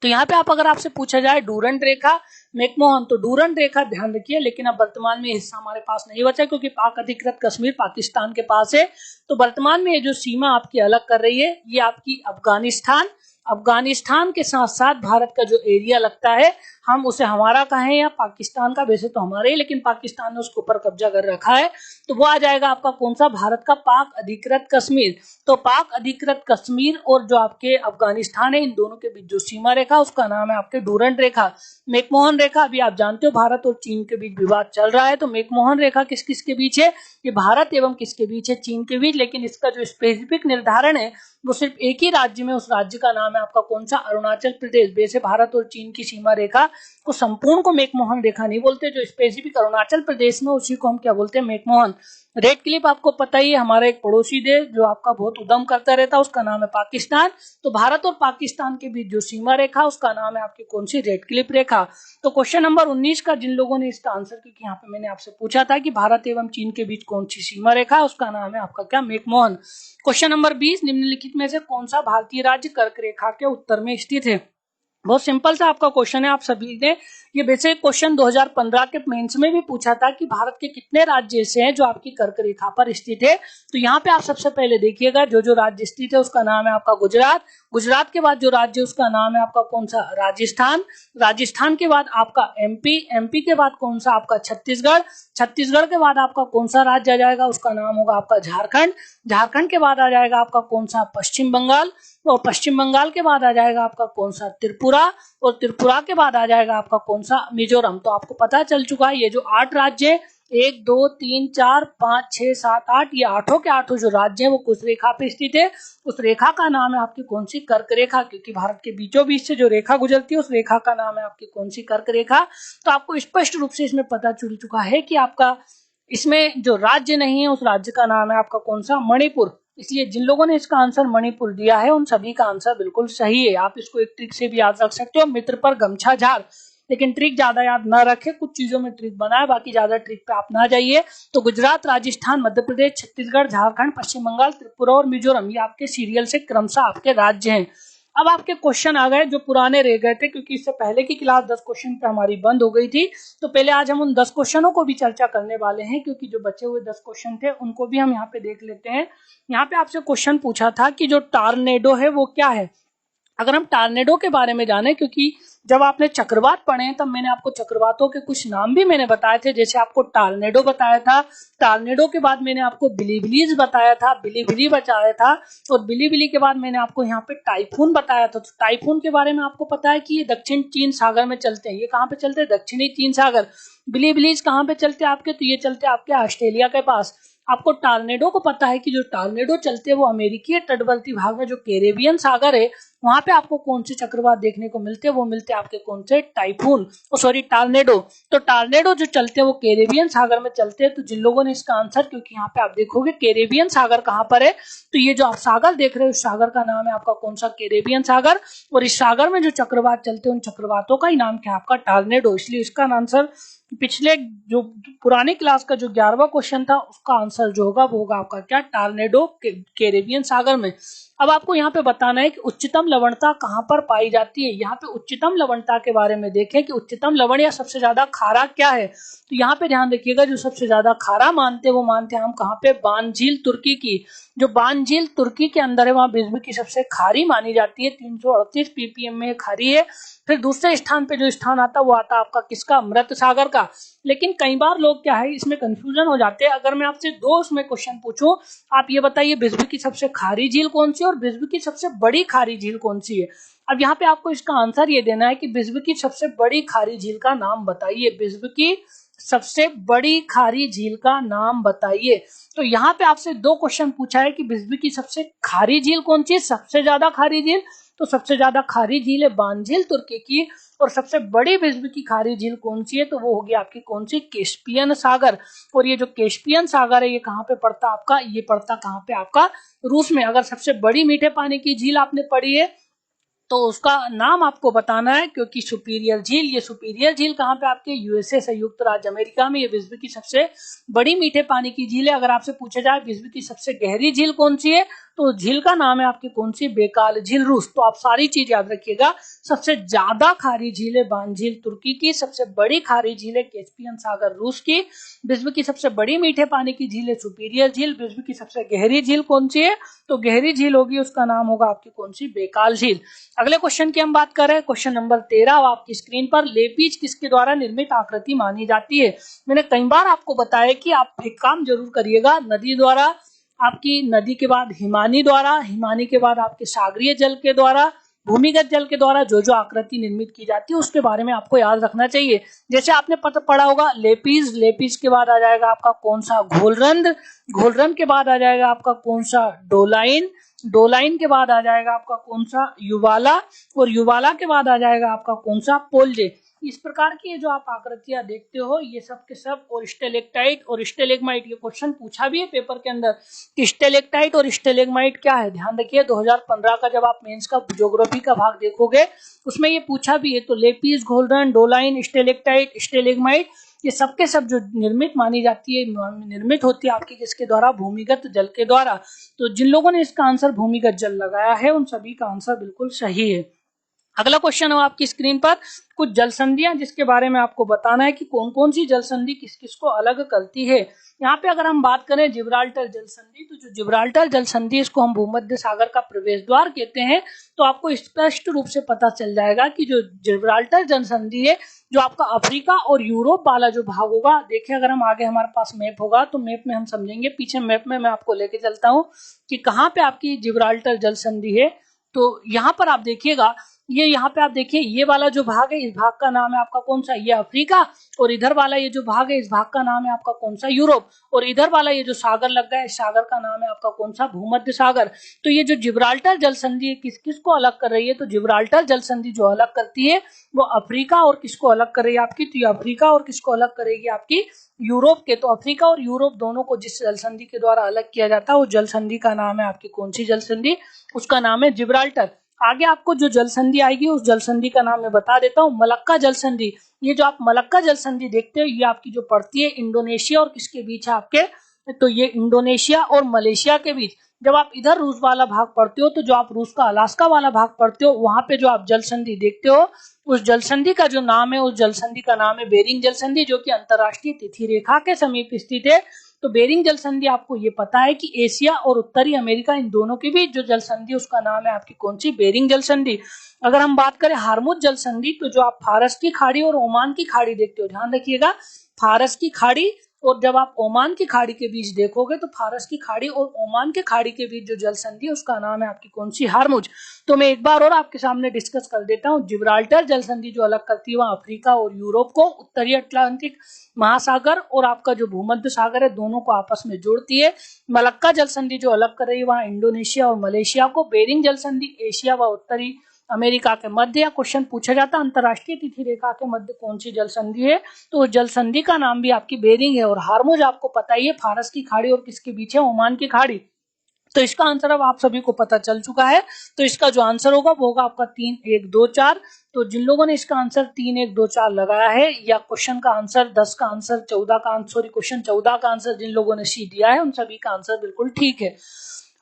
तो यहाँ पे आप अगर आपसे पूछा जाए डूरंट रेखा, मैकमोहन, तो डूरंट रेखा ध्यान रखिए, लेकिन अब वर्तमान में हिस्सा हमारे पास नहीं बचा क्योंकि पाक अधिकृत कश्मीर पाकिस्तान के पास है। तो वर्तमान में ये जो सीमा आपकी अलग कर रही है ये आपकी अफगानिस्तान, अफगानिस्तान के साथ साथ भारत का जो एरिया लगता है हम उसे हमारा कहें या पाकिस्तान का, वैसे तो हमारे ही लेकिन पाकिस्तान ने उसके ऊपर कब्जा कर रखा है, तो वो आ जाएगा आपका कौन सा, भारत का पाक अधिकृत कश्मीर। तो पाक अधिकृत कश्मीर और जो आपके अफगानिस्तान है इन दोनों के बीच जो सीमा रेखा उसका नाम है आपके डूरंट रेखा। मैकमोहन रेखा अभी आप जानते हो भारत और चीन के बीच विवाद चल रहा है, तो मैकमोहन रेखा किस किस के बीच है, ये भारत एवं किसके बीच है, चीन के बीच, लेकिन इसका जो स्पेसिफिक निर्धारण है वो सिर्फ एक ही राज्य में, उस राज्य का नाम है आपका कौन सा, अरुणाचल प्रदेश। वैसे भारत और चीन की सीमा रेखा को संपूर्ण को मैकमोहन रेखा नहीं बोलते, जो स्पेसिफिक अरुणाचल प्रदेश में उसी को हम क्या बोलते हैं, मैकमोहन। रेड क्लिफ आपको पता ही है, हमारा एक पड़ोसी देश जो आपका बहुत उद्यम करता रहता है उसका नाम है पाकिस्तान। तो भारत और पाकिस्तान के बीच जो सीमा रेखा उसका नाम है आपकी कौन सी, रेड क्लिफ रेखा। तो क्वेश्चन नंबर 19 का जिन लोगों ने इसका आंसर, क्योंकि यहाँ पे मैंने आपसे पूछा था कि भारत एवं चीन के बीच कौन सी सीमा रेखा उसका नाम है आपका क्या, मैकमोहन। क्वेश्चन नंबर 20, निम्नलिखित में से कौन सा भारतीय राज्य कर्क रेखा के उत्तर में स्थित है। बहुत सिंपल सा आपका क्वेश्चन है, आप सभी ने ये वैसे क्वेश्चन 2015 के मेंस में भी पूछा था कि भारत के कितने राज्य ऐसे हैं जो आपकी कर्क रेखा पर स्थित है। तो यहाँ पे आप सबसे पहले देखिएगा जो राज्य स्थित है उसका नाम है आपका गुजरात। गुजरात के बाद जो राज्य उसका नाम है आपका कौन सा, राजस्थान। राजस्थान के बाद आपका एमपी। एमपी के बाद कौन सा आपका, छत्तीसगढ़। छत्तीसगढ़ के बाद आपका कौन सा राज्य आ जाएगा, उसका नाम होगा आपका झारखंड। झारखंड के बाद आ जाएगा आपका कौन सा, पश्चिम बंगाल। और पश्चिम बंगाल के बाद आ जाएगा आपका कौन सा, त्रिपुरा। और त्रिपुरा के बाद आ जाएगा आपका कौन सा, मिजोरम। तो आपको पता चल चुका है ये जो 8 राज्य है, 1 2 3 4 5 6 7 8, ये 8 के 8 जो राज्य है वो किस रेखा पे स्थित है, उस रेखा का नाम है आपकी कौन सी, कर्क रेखा। क्योंकि भारत के बीचों बीच से जो रेखा गुजरती है उस रेखा का नाम है आपकी कौन सी, कर्क रेखा। तो आपको स्पष्ट रूप से इसमें पता चल चुका है कि आपका इसमें जो राज्य नहीं है उस राज्य का नाम है आपका कौन सा, मणिपुर। इसलिए जिन लोगों ने इसका आंसर मणिपुर दिया है उन सभी का आंसर बिल्कुल सही है। आप इसको एक ट्रिक से भी याद रख सकते हो, मित्र पर गमछा झाड़, लेकिन ट्रिक ज्यादा याद ना रखे, कुछ चीजों में ट्रिक बनाए, बाकी ज्यादा ट्रिक पे आप ना जाइए। तो गुजरात, राजस्थान, मध्य प्रदेश, छत्तीसगढ़, झारखंड, पश्चिम बंगाल, त्रिपुरा और मिजोरम ये आपके सीरियल से क्रमशः आपके राज्य हैं। अब आपके क्वेश्चन आ गए जो पुराने रह गए थे, क्योंकि इससे पहले की क्लास 10 क्वेश्चन पे हमारी बंद हो गई थी। तो पहले आज हम उन 10 क्वेश्चनों को भी चर्चा करने वाले हैं, क्योंकि जो बचे हुए 10 क्वेश्चन थे उनको भी हम यहाँ पे देख लेते हैं। यहाँ पे आपसे क्वेश्चन पूछा था कि जो टॉर्नेडो है वो क्या है। अगर हम टॉर्नेडो के बारे में जाने, क्योंकि जब आपने चक्रवात पढ़े हैं तब मैंने आपको चक्रवातों के कुछ नाम भी मैंने बताए थे, जैसे आपको टॉर्नेडो बताया था, टॉर्नेडो के बाद मैंने आपको बिलीबिलीज बताया था, बिलीबिली बताया था, और बिलीबिली के बाद मैंने आपको यहाँ पे टाइफून बताया था। तो टाइफून के बारे में आपको पता है कि ये दक्षिण चीन सागर में चलते हैं। ये कहाँ पे चलते हैं? दक्षिणी चीन सागर। बिलीबिलीज कहाँ पे चलते हैं आपके? तो ये चलते हैं आपके ऑस्ट्रेलिया के पास। आपको टॉर्नेडो को पता है कि जो टॉर्नेडो चलते हैं वो अमेरिकी तटवर्ती भाग में जो कैरेबियन सागर है वहां पे आपको कौन से चक्रवात देखने को मिलते हैं? वो मिलते हैं आपके कौन से? Typhoon, sorry tornado. तो टॉर्नेडो जो चलते हैं वो कैरेबियन सागर में चलते हैं। तो जिन लोगों ने इसका आंसर, क्योंकि यहाँ पे आप देखोगे कैरेबियन सागर कहाँ पर है, तो ये जो आप सागर देख रहे हो उस सागर का नाम है आपका कौन सा? कैरेबियन सागर। और इस सागर में जो चक्रवात चलते हैं उन चक्रवातों का ही नाम क्या है? आपका टॉर्नेडो। इसलिए इसका आंसर पिछले जो पुराने क्लास का जो 11वां क्वेश्चन था उसका आंसर जो होगा वो होगा आपका क्या? टॉर्नेडो कैरेबियन सागर में। अब आपको यहाँ पे बताना है कि उच्चतम लवणता कहाँ पर पाई जाती है। यहाँ पे उच्चतम लवणता के बारे में देखें कि उच्चतम लवण या सबसे ज्यादा खारा क्या है। तो यहाँ पे ध्यान रखिएगा, जो सबसे ज्यादा खारा मानते हैं वो मानते हैं हम कहाँ पे? बान झील तुर्की की। जो बान झील तुर्की के अंदर है वहां विश्व की सबसे खारी मानी जाती है, 338 ppm में खारी है। फिर दूसरे स्थान पे जो स्थान आता है वो आता है आपका किसका? मृत सागर का। लेकिन कई बार लोग क्या है इसमें कंफ्यूजन हो जाते हैं। अगर मैं आपसे दो उसमें क्वेश्चन पूछूं, आप ये बताइए विश्व की सबसे खारी झील कौन सी है और विश्व की सबसे बड़ी खारी झील कौन सी है। अब यहाँ पे आपको इसका आंसर ये देना है कि विश्व की सबसे बड़ी खारी झील का नाम बताइए। विश्व की सबसे बड़ी खारी झील का नाम बताइए। तो यहाँ पे आपसे दो क्वेश्चन पूछा है कि विश्व की सबसे खारी झील कौन सी है, सबसे ज्यादा खारी झील। तो सबसे ज्यादा खारी झील है बान झील तुर्की की, और सबसे बड़ी विश्व की खारी झील कौन सी है? तो वो होगी आपकी कौन सी? कैस्पियन सागर। और ये जो कैस्पियन सागर है ये कहाँ पे पड़ता आपका? ये पड़ता कहाँ पे आपका? रूस में। अगर सबसे बड़ी मीठे पानी की झील आपने पढ़ी है तो उसका नाम आपको बताना है, क्योंकि सुपीरियर झील, ये सुपीरियर झील कहाँ पे? आपके यूएसए संयुक्त राज्य अमेरिका में। ये विश्व की सबसे बड़ी मीठे पानी की झील है। अगर आपसे पूछा जाए विश्व की सबसे गहरी झील कौन सी है, तो झील का नाम है आपकी कौन सी? बेकाल झील, रूस। तो आप सारी चीज याद रखिएगा। सबसे ज्यादा खारी झील है बान झील तुर्की की, सबसे बड़ी खारी झील है कैस्पियन सागर रूस की, विश्व की सबसे बड़ी मीठे पानी की झील है सुपीरियर झील, विश्व की सबसे गहरी झील कौन सी है? तो गहरी झील होगी उसका नाम होगा आपकी कौन सी? बेकाल झील। अगले क्वेश्चन की हम बात कर रहे हैं, क्वेश्चन नंबर 13 आपकी स्क्रीन पर। लेपीज किसके द्वारा निर्मित आकृति मानी जाती है? मैंने कई बार आपको बताया कि आप एक काम जरूर करिएगा, नदी द्वारा, आपकी नदी के बाद हिमानी द्वारा, हिमानी के बाद आपके सागरीय जल के द्वारा, भूमिगत जल के द्वारा जो जो आकृति निर्मित की जाती है उसके बारे में आपको याद रखना चाहिए। जैसे आपने पढ़ा होगा लेपीज, लेपीज के बाद आ जाएगा आपका कौन सा? घोलरंध्र, घोलरंध्र के बाद आ जाएगा आपका कौन सा? डोलाइन, डोलाइन के बाद आ जाएगा आपका कौन सा? युवाला, और युवाला के बाद आ जाएगा आपका कौन सा? पोलजे। इस प्रकार की ये जो आप आकृतियां देखते हो ये सब के सब, और स्टेलेक्टाइट और स्टेलेग्माइट, ये क्वेश्चन पूछा भी है पेपर के अंदर कि स्टेलेक्टाइट और स्टेलेग्माइट क्या है। ध्यान रखिए 2015 का जब आप मेंस का ज्योग्राफी का भाग देखोगे उसमें ये पूछा भी है। तो लेपीज, घोलरंध्र, डोलाइन, स्टेलेक्टाइट, स्टेलेग्माइट, ये सब के सब जो निर्मित मानी जाती है, निर्मित होती है आपकी किसके द्वारा? भूमिगत जल के द्वारा। तो जिन लोगों ने इसका आंसर भूमिगत जल लगाया है उन सभी का आंसर बिल्कुल सही है। अगला क्वेश्चन है आपकी स्क्रीन पर, कुछ जल संधियां जिसके बारे में आपको बताना है कि कौन कौन सी जल संधि किस किस को अलग करती है। यहाँ पे अगर हम बात करें जिब्राल्टर जल संधि, तो जो जिब्राल्टर जल संधि इसको हम भूमध्य सागर का प्रवेश द्वार कहते हैं। तो आपको स्पष्ट रूप से पता चल जाएगा कि जो जिब्राल्टर जल संधि है जो आपका अफ्रीका और यूरोप वाला जो भाग होगा, देखिए अगर हम आगे हमारे पास मैप होगा तो मैप में हम समझेंगे, पीछे मैप में मैं आपको लेके चलता हूँ कि कहाँ पे आपकी जिब्राल्टर जल संधि है। तो यहाँ पर आप देखिएगा, ये यहाँ पे आप देखिए ये वाला जो भाग है इस भाग का नाम है आपका कौन सा? ये अफ्रीका, और इधर वाला ये जो भाग है इस भाग का नाम है आपका कौन सा? यूरोप, और इधर वाला ये जो सागर लग गया है इस सागर का नाम है आपका कौन सा? भूमध्य सागर। तो ये जो जिब्राल्टर जल संधि किस किस को अलग कर रही है? तो जिब्राल्टर जल संधि जो अलग करती है वो अफ्रीका और किसको अलग कर रही है आपकी? तो ये अफ्रीका और किसको अलग करेगी? आपकी यूरोप के। तो अफ्रीका और यूरोप दोनों को जिस जल संधि के द्वारा अलग किया जाता है वो जल संधि का नाम है आपकी कौन सी जल संधि? उसका नाम है जिब्राल्टर। आगे आपको जो जल संधि आएगी उस जल संधि का नाम मैं बता देता हूँ, मलक्का जल संधि। ये जो आप मलक्का जल संधि देखते हो ये आपकी जो पड़ती है इंडोनेशिया और किसके बीच है आपके? तो ये इंडोनेशिया और मलेशिया के बीच। जब आप इधर रूस वाला भाग पढ़ते हो तो जो आप रूस का अलास्का वाला भाग पढ़ते हो वहां पे जो आप जल संधि देखते हो उस जल संधि का जो नाम है उस जल संधि का नाम है बेरिंग जल संधि, जो कि अंतरराष्ट्रीय तिथि रेखा के समीप स्थित है। तो बेरिंग जल संधि आपको ये पता है कि एशिया और उत्तरी अमेरिका इन दोनों के बीच जो जल संधि उसका नाम है आपकी कौन सी, बेरिंग जल संधि। अगर हम बात करें हार्मुज जल संधि, तो जो आप फारस की खाड़ी और ओमान की खाड़ी देखते हो, ध्यान रखिएगा फारस की खाड़ी और जब आप ओमान की खाड़ी के बीच देखोगे तो फारस की खाड़ी और ओमान की खाड़ी के बीच जो जल संधि है उसका नाम है आपकी कौन सी, हार्मुज। तो मैं एक बार और आपके सामने डिस्कस कर देता हूं। जिब्राल्टर जल संधि जो अलग करती है वहां अफ्रीका और यूरोप को, उत्तरी अटलांटिक महासागर और आपका जो भूमध्य सागर है दोनों को आपस में जोड़ती है। मलक्का जल संधि जो अलग कर रही है वहां इंडोनेशिया और मलेशिया को। बेरिंग जल संधि एशिया व उत्तरी अमेरिका के मध्य, या क्वेश्चन पूछा जाता है अंतरराष्ट्रीय तिथि रेखा के मध्य कौन सी जल संधि है, तो उस जल संधि का नाम भी आपकी बेरिंग है। और हार्मुज आपको पता ही है फारस की खाड़ी और किसके बीच है, ओमान की खाड़ी। तो इसका आंसर अब आप सभी को पता चल चुका है। तो इसका जो आंसर होगा वो होगा आपका 3, 1, 2, 4। तो जिन लोगों ने इसका आंसर 3, 1, 2, 4 लगाया है, या क्वेश्चन का आंसर 10 का आंसर 14 का आंसर, सॉरी क्वेश्चन 14 का आंसर जिन लोगों ने सी दिया है उन सभी का आंसर बिल्कुल ठीक है।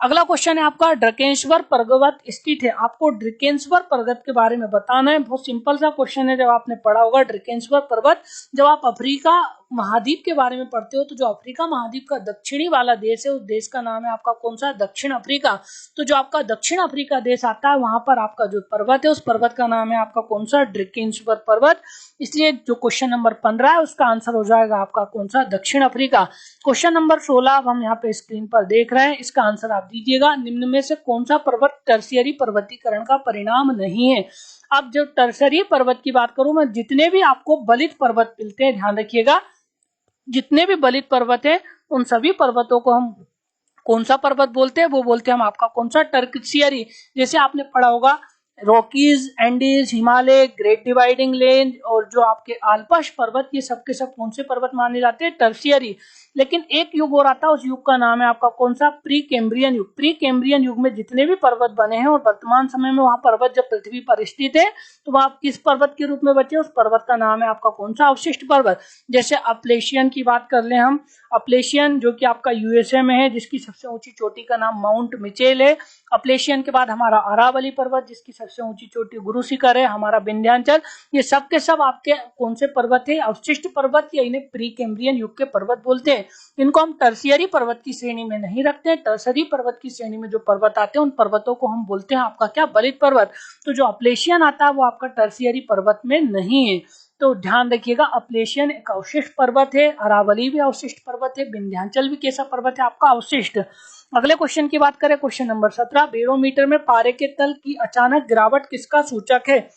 अगला क्वेश्चन है आपका, ड्रकेश्वर पर्वत स्थित है। आपको ड्रकेश्वर पर्वत के बारे में बताना है। बहुत सिंपल सा क्वेश्चन है, जब आपने पढ़ा होगा ड्रकेश्वर पर्वत, जब आप अफ्रीका महाद्वीप के बारे में पढ़ते हो तो जो अफ्रीका महाद्वीप का दक्षिणी वाला देश है उस देश का नाम है आपका कौन सा, दक्षिण अफ्रीका। तो जो आपका दक्षिण अफ्रीका देश आता है वहां पर आपका जो पर्वत है उस पर्वत का नाम है आपका कौन सा, ड्रकेश्वर पर्वत। इसलिए जो क्वेश्चन नंबर 15 है उसका आंसर हो जाएगा आपका कौन सा, दक्षिण अफ्रीका। क्वेश्चन नंबर 16 अब हम यहाँ पे स्क्रीन पर देख रहे हैं, इसका आंसर आप दीजिएगा, निम्न में से कौन सा पर्वत टर्शियरी पर्वतीकरण का परिणाम नहीं है। अब जब टर्शियरी पर्वत की बात करूं मैं, जितने भी आपको बलित पर्वत मिलते हैं, ध्यान रखिएगा जितने भी बलित पर्वत है उन सभी पर्वतों को हम कौन सा पर्वत बोलते हैं, वो बोलते हैं हम आपका कौन सा, टर्शियरी। जैसे आपने पढ़ा होगा Rockies, Andes, Himalaya, great dividing range और जो आपके आल्पस पर्वत, ये सब के सब कौन से पर्वत माने जाते हैं, टर्शियरी। लेकिन एक युग और आता है, उस युग का नाम है आपका कौन सा, प्री कैम्ब्रियन युग। प्री कैम्ब्रियन युग में जितने भी पर्वत बने हैं और वर्तमान समय में वहां पर्वत जब पृथ्वी पर स्थित है तो वह आप किस पर्वत के रूप में बचे, उस पर्वत का नाम है आपका कौन सा, अवशिष्ट पर्वत। जैसे अपलेशियन की बात कर ले हम, अपलेशियन जो कि आपका यूएसए में है, जिसकी सबसे ऊंची चोटी का नाम माउंट मिचेल है। अपलेशियन के बाद हमारा अरावली पर्वत, जिसकी सबसे ऊंची चोटी गुरु शिखर है, हमारा विंध्याचल। ये सब के सब आपके कौन से पर्वत है, अवशिष्ट पर्वत, या इन्हें प्री कैम्ब्रियन युग के पर्वत बोलते हैं। इनको हम टर्शियरी पर्वत की श्रेणी में नहीं रखते हैं। टर्शियरी पर्वत की श्रेणी में जो पर्वत आते हैं उन पर्वतों को हम बोलते हैं आपका क्या, बलित पर्वत। तो जो अपलेशियन आता है वो आपका टर्शियरी पर्वत में नहीं है। तो ध्यान रखिएगा, अपलेशियन एक अवशिष्ट पर्वत है, अरावली भी अवशिष्ट पर्वत है, विंध्याचल भी कैसा पर्वत है आपका, अवशिष्ट। अगले क्वेश्चन की बात करें, क्वेश्चन नंबर 17, बेरोमीटर में पारे के तल की अचानक गिरावट किसका सूचक है।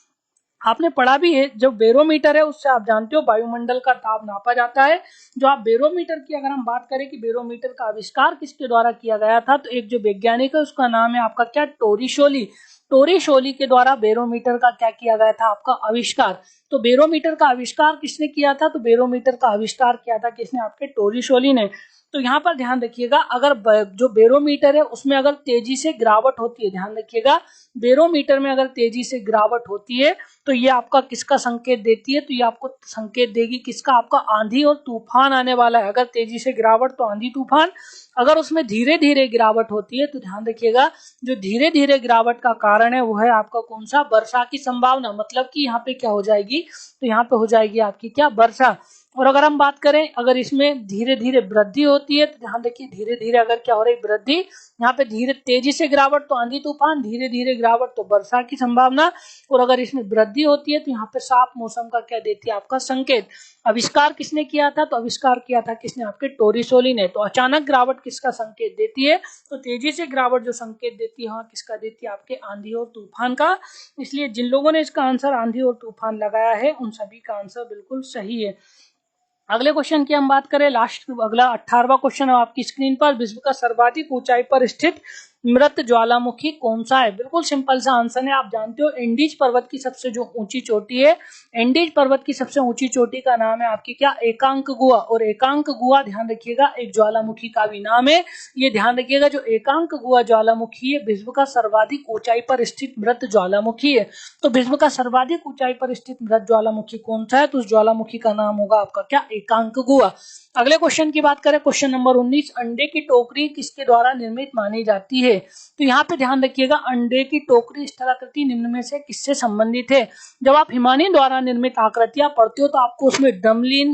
आपने पढ़ा भी है, जो बेरोमीटर है उससे आप जानते हो वायुमंडल का ताप नापा जाता है। जो आप बेरोमीटर की अगर हम बात करें कि बेरोमीटर का आविष्कार किसके द्वारा किया गया था, तो एक जो वैज्ञानिक है उसका नाम है आपका क्या, टोरिशोली। टोरिशोली के द्वारा बेरोमीटर का क्या किया गया था, आपका आविष्कार। तो बेरोमीटर का आविष्कार किसने किया था, तो बेरोमीटर का आविष्कार किया था किसने, आपके टोरिशोली ने। तो यहाँ पर ध्यान रखिएगा, अगर जो बेरोमीटर है उसमें अगर तेजी से गिरावट होती है, ध्यान रखिएगा बेरोमीटर में अगर तेजी से गिरावट होती है तो ये आपका किसका संकेत देती है, तो ये आपको संकेत देगी किसका, आपका आंधी और तूफान आने वाला है। अगर तेजी से गिरावट तो आंधी तूफान, अगर उसमें धीरे धीरे गिरावट होती है तो ध्यान रखिएगा जो धीरे धीरे गिरावट का कारण है वो है आपका कौन सा, वर्षा की संभावना। मतलब कि यहाँ पे क्या हो जाएगी, तो यहाँ पे हो जाएगी आपकी क्या, वर्षा। और अगर हम बात करें अगर इसमें धीरे धीरे वृद्धि होती है तो ध्यान रखिए धीरे धीरे अगर क्या हो रही, वृद्धि, यहाँ पे धीरे तेजी से गिरावट तो आंधी तूफान, धीरे धीरे गिरावट तो वर्षा की संभावना। और अगर इसमें वृद्धि होती है तो यहाँ पे साफ मौसम का क्या देती है, आपका संकेत। आविष्कार किसने किया था, तो आविष्कार किया था किसने, आपके टोरिशोली ने। तो अचानक गिरावट किसका संकेत देती है, तो तेजी से गिरावट जो संकेत देती है हाँ किसका देती है, आपके आंधी और तूफान का। इसलिए जिन लोगों ने इसका आंसर आंधी और तूफान लगाया है उन सभी का आंसर बिल्कुल सही है। अगले क्वेश्चन की हम बात करें, लास्ट अगला 18वां क्वेश्चन है आपकी स्क्रीन पर, विश्व का सर्वाधिक ऊंचाई पर स्थित मृत ज्वालामुखी कौन सा है। बिल्कुल सिंपल सा आंसर है, आप जानते हो एंडीज पर्वत की सबसे जो ऊंची चोटी है, एंडीज पर्वत की सबसे ऊंची चोटी का नाम है आपकी क्या, एकांकगुआ। और एकांकगुआ ध्यान रखिएगा एक ज्वालामुखी का भी नाम है। ये ध्यान रखिएगा जो एकांकगुआ ज्वालामुखी है विश्व का सर्वाधिक ऊंचाई पर स्थित मृत ज्वालामुखी है। तो विश्व का सर्वाधिक ऊंचाई पर स्थित मृत ज्वालामुखी कौन सा है, तो उस ज्वालामुखी का नाम होगा आपका क्या, एकांकगुआ। अगले क्वेश्चन की बात करें, क्वेश्चन नंबर 19, अंडे की टोकरी किसके द्वारा निर्मित मानी जाती है। तो यहाँ पे ध्यान रखिएगा अंडे की टोकरी स्थलाकृति निम्न में से किससे संबंधित है। जब आप हिमानी द्वारा निर्मित आकृतियां पढ़ते हो तो आपको उसमें ड्रमलिन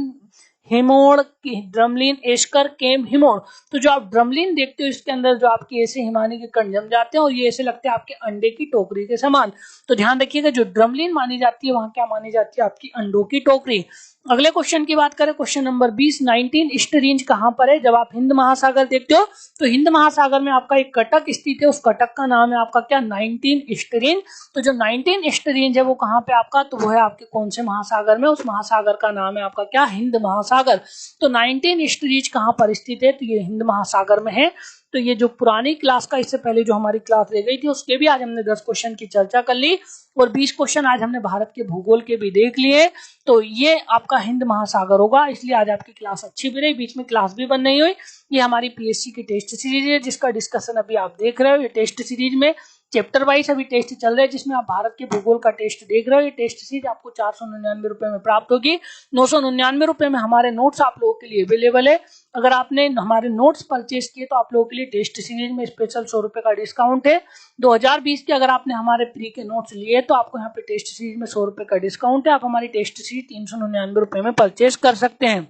हिमोड़, ड्रमलीन, एस्कर, केम, हिमोड़। तो जो आप ड्रमलीन देखते हो इसके अंदर जो आपके ऐसे हिमानी के कण जम जाते हैं और ये ऐसे लगते हैं आपके अंडे की टोकरी के समान। तो ध्यान रखिएगा जो ड्रमलीन मानी जाती है वहां क्या मानी जाती है, आपकी अंडों की टोकरी। अगले क्वेश्चन की बात करें, क्वेश्चन नंबर 20, 19 ईस्ट रेंज कहां पर है? जब आप हिंद महासागर देखते हो तो हिंद महासागर में आपका एक कटक स्थित है, उस कटक का नाम है आपका क्या? 19 ईस्ट रेंज। तो जो 19 ईस्ट रेंज है वो कहां पे आपका? तो वो है आपके कौन से महासागर में? उस महासागर का नाम है आपका क्या? हिंद महासागर। तो 19 ईस्ट रेंज कहां पर स्थित है? तो ये हिंद महासागर में है। तो ये जो पुरानी क्लास का इससे पहले जो हमारी क्लास रह गई थी उसके भी आज हमने 10 क्वेश्चन की चर्चा कर ली और 20 क्वेश्चन आज हमने भारत के भूगोल के भी देख लिए। तो ये आपका हिंद महासागर होगा, इसलिए आज आपकी क्लास अच्छी भी रही, बीच में क्लास भी बंद नहीं हुई। ये हमारी पीएससी की टेस्ट सीरीज है जिसका डिस्कशन अभी आप देख रहे हो। ये टेस्ट सीरीज में चैप्टर वाइज अभी टेस्ट चल रहे हैं जिसमें आप भारत के भूगोल का टेस्ट देख रहे हो। ये टेस्ट सीरीज आपको 499 रुपए में प्राप्त होगी। 999 रुपए में हमारे नोट्स आप लोगों के लिए अवेलेबल है। अगर आपने हमारे नोट्स परचेज किए तो आप लोगों के लिए टेस्ट सीरीज में स्पेशल 100 रुपए का डिस्काउंट है। 2020 के अगर आपने हमारे प्री के नोट्स लिए तो आपको यहाँ पे टेस्ट सीरीज में 100 रुपए का डिस्काउंट है। आप हमारी टेस्ट सीरीज 399 रुपए में परचेज कर सकते हैं।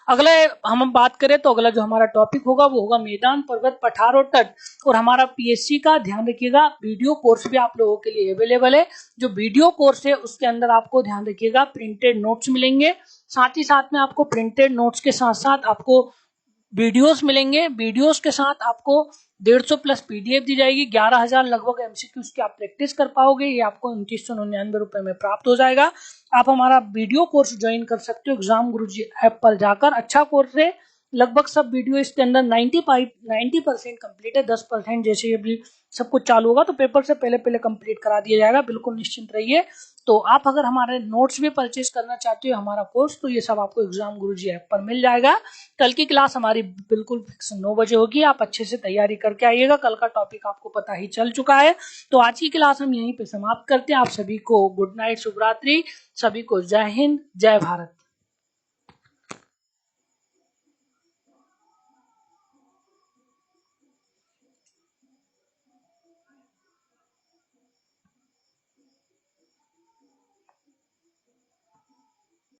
अगला हम बात करें तो अगला जो हमारा टॉपिक होगा वो होगा मैदान, पर्वत, पठार और तट। और हमारा पीएससी का ध्यान रखिएगा वीडियो कोर्स भी आप लोगों के लिए अवेलेबल है। जो वीडियो कोर्स है उसके अंदर आपको ध्यान रखिएगा प्रिंटेड नोट्स मिलेंगे, साथ ही साथ में आपको प्रिंटेड नोट्स के साथ साथ आपको वीडियोस मिलेंगे। वीडियोस के साथ आपको 150 प्लस पीडीएफ दी जाएगी। 11,000 लगभग एमसीक्यूज की आप प्रैक्टिस कर पाओगे। ये आपको 2999 रुपए में प्राप्त हो जाएगा। आप हमारा वीडियो कोर्स ज्वाइन कर सकते हो एग्जाम गुरुजी ऐप पर जाकर। अच्छा कोर्स है, लगभग सब वीडियो इसके अंदर 90% कंप्लीट है। 10% जैसे अभी सब कुछ चालू होगा तो पेपर से पहले पहले कंप्लीट करा दिया जाएगा, बिल्कुल निश्चिंत रहिए। तो आप अगर हमारे नोट्स भी परचेज करना चाहते हो हमारा कोर्स, तो ये सब आपको एग्जाम गुरुजी ऐप पर मिल जाएगा। कल की क्लास हमारी बिल्कुल फिक्स 9 बजे होगी, आप अच्छे से तैयारी करके आइएगा। कल का टॉपिक आपको पता ही चल चुका है। तो आज की क्लास हम यहीं पे समाप्त करते हैं। आप सभी को गुड नाइट, शुभ रात्रि, सभी को जय हिंद, जय भारत।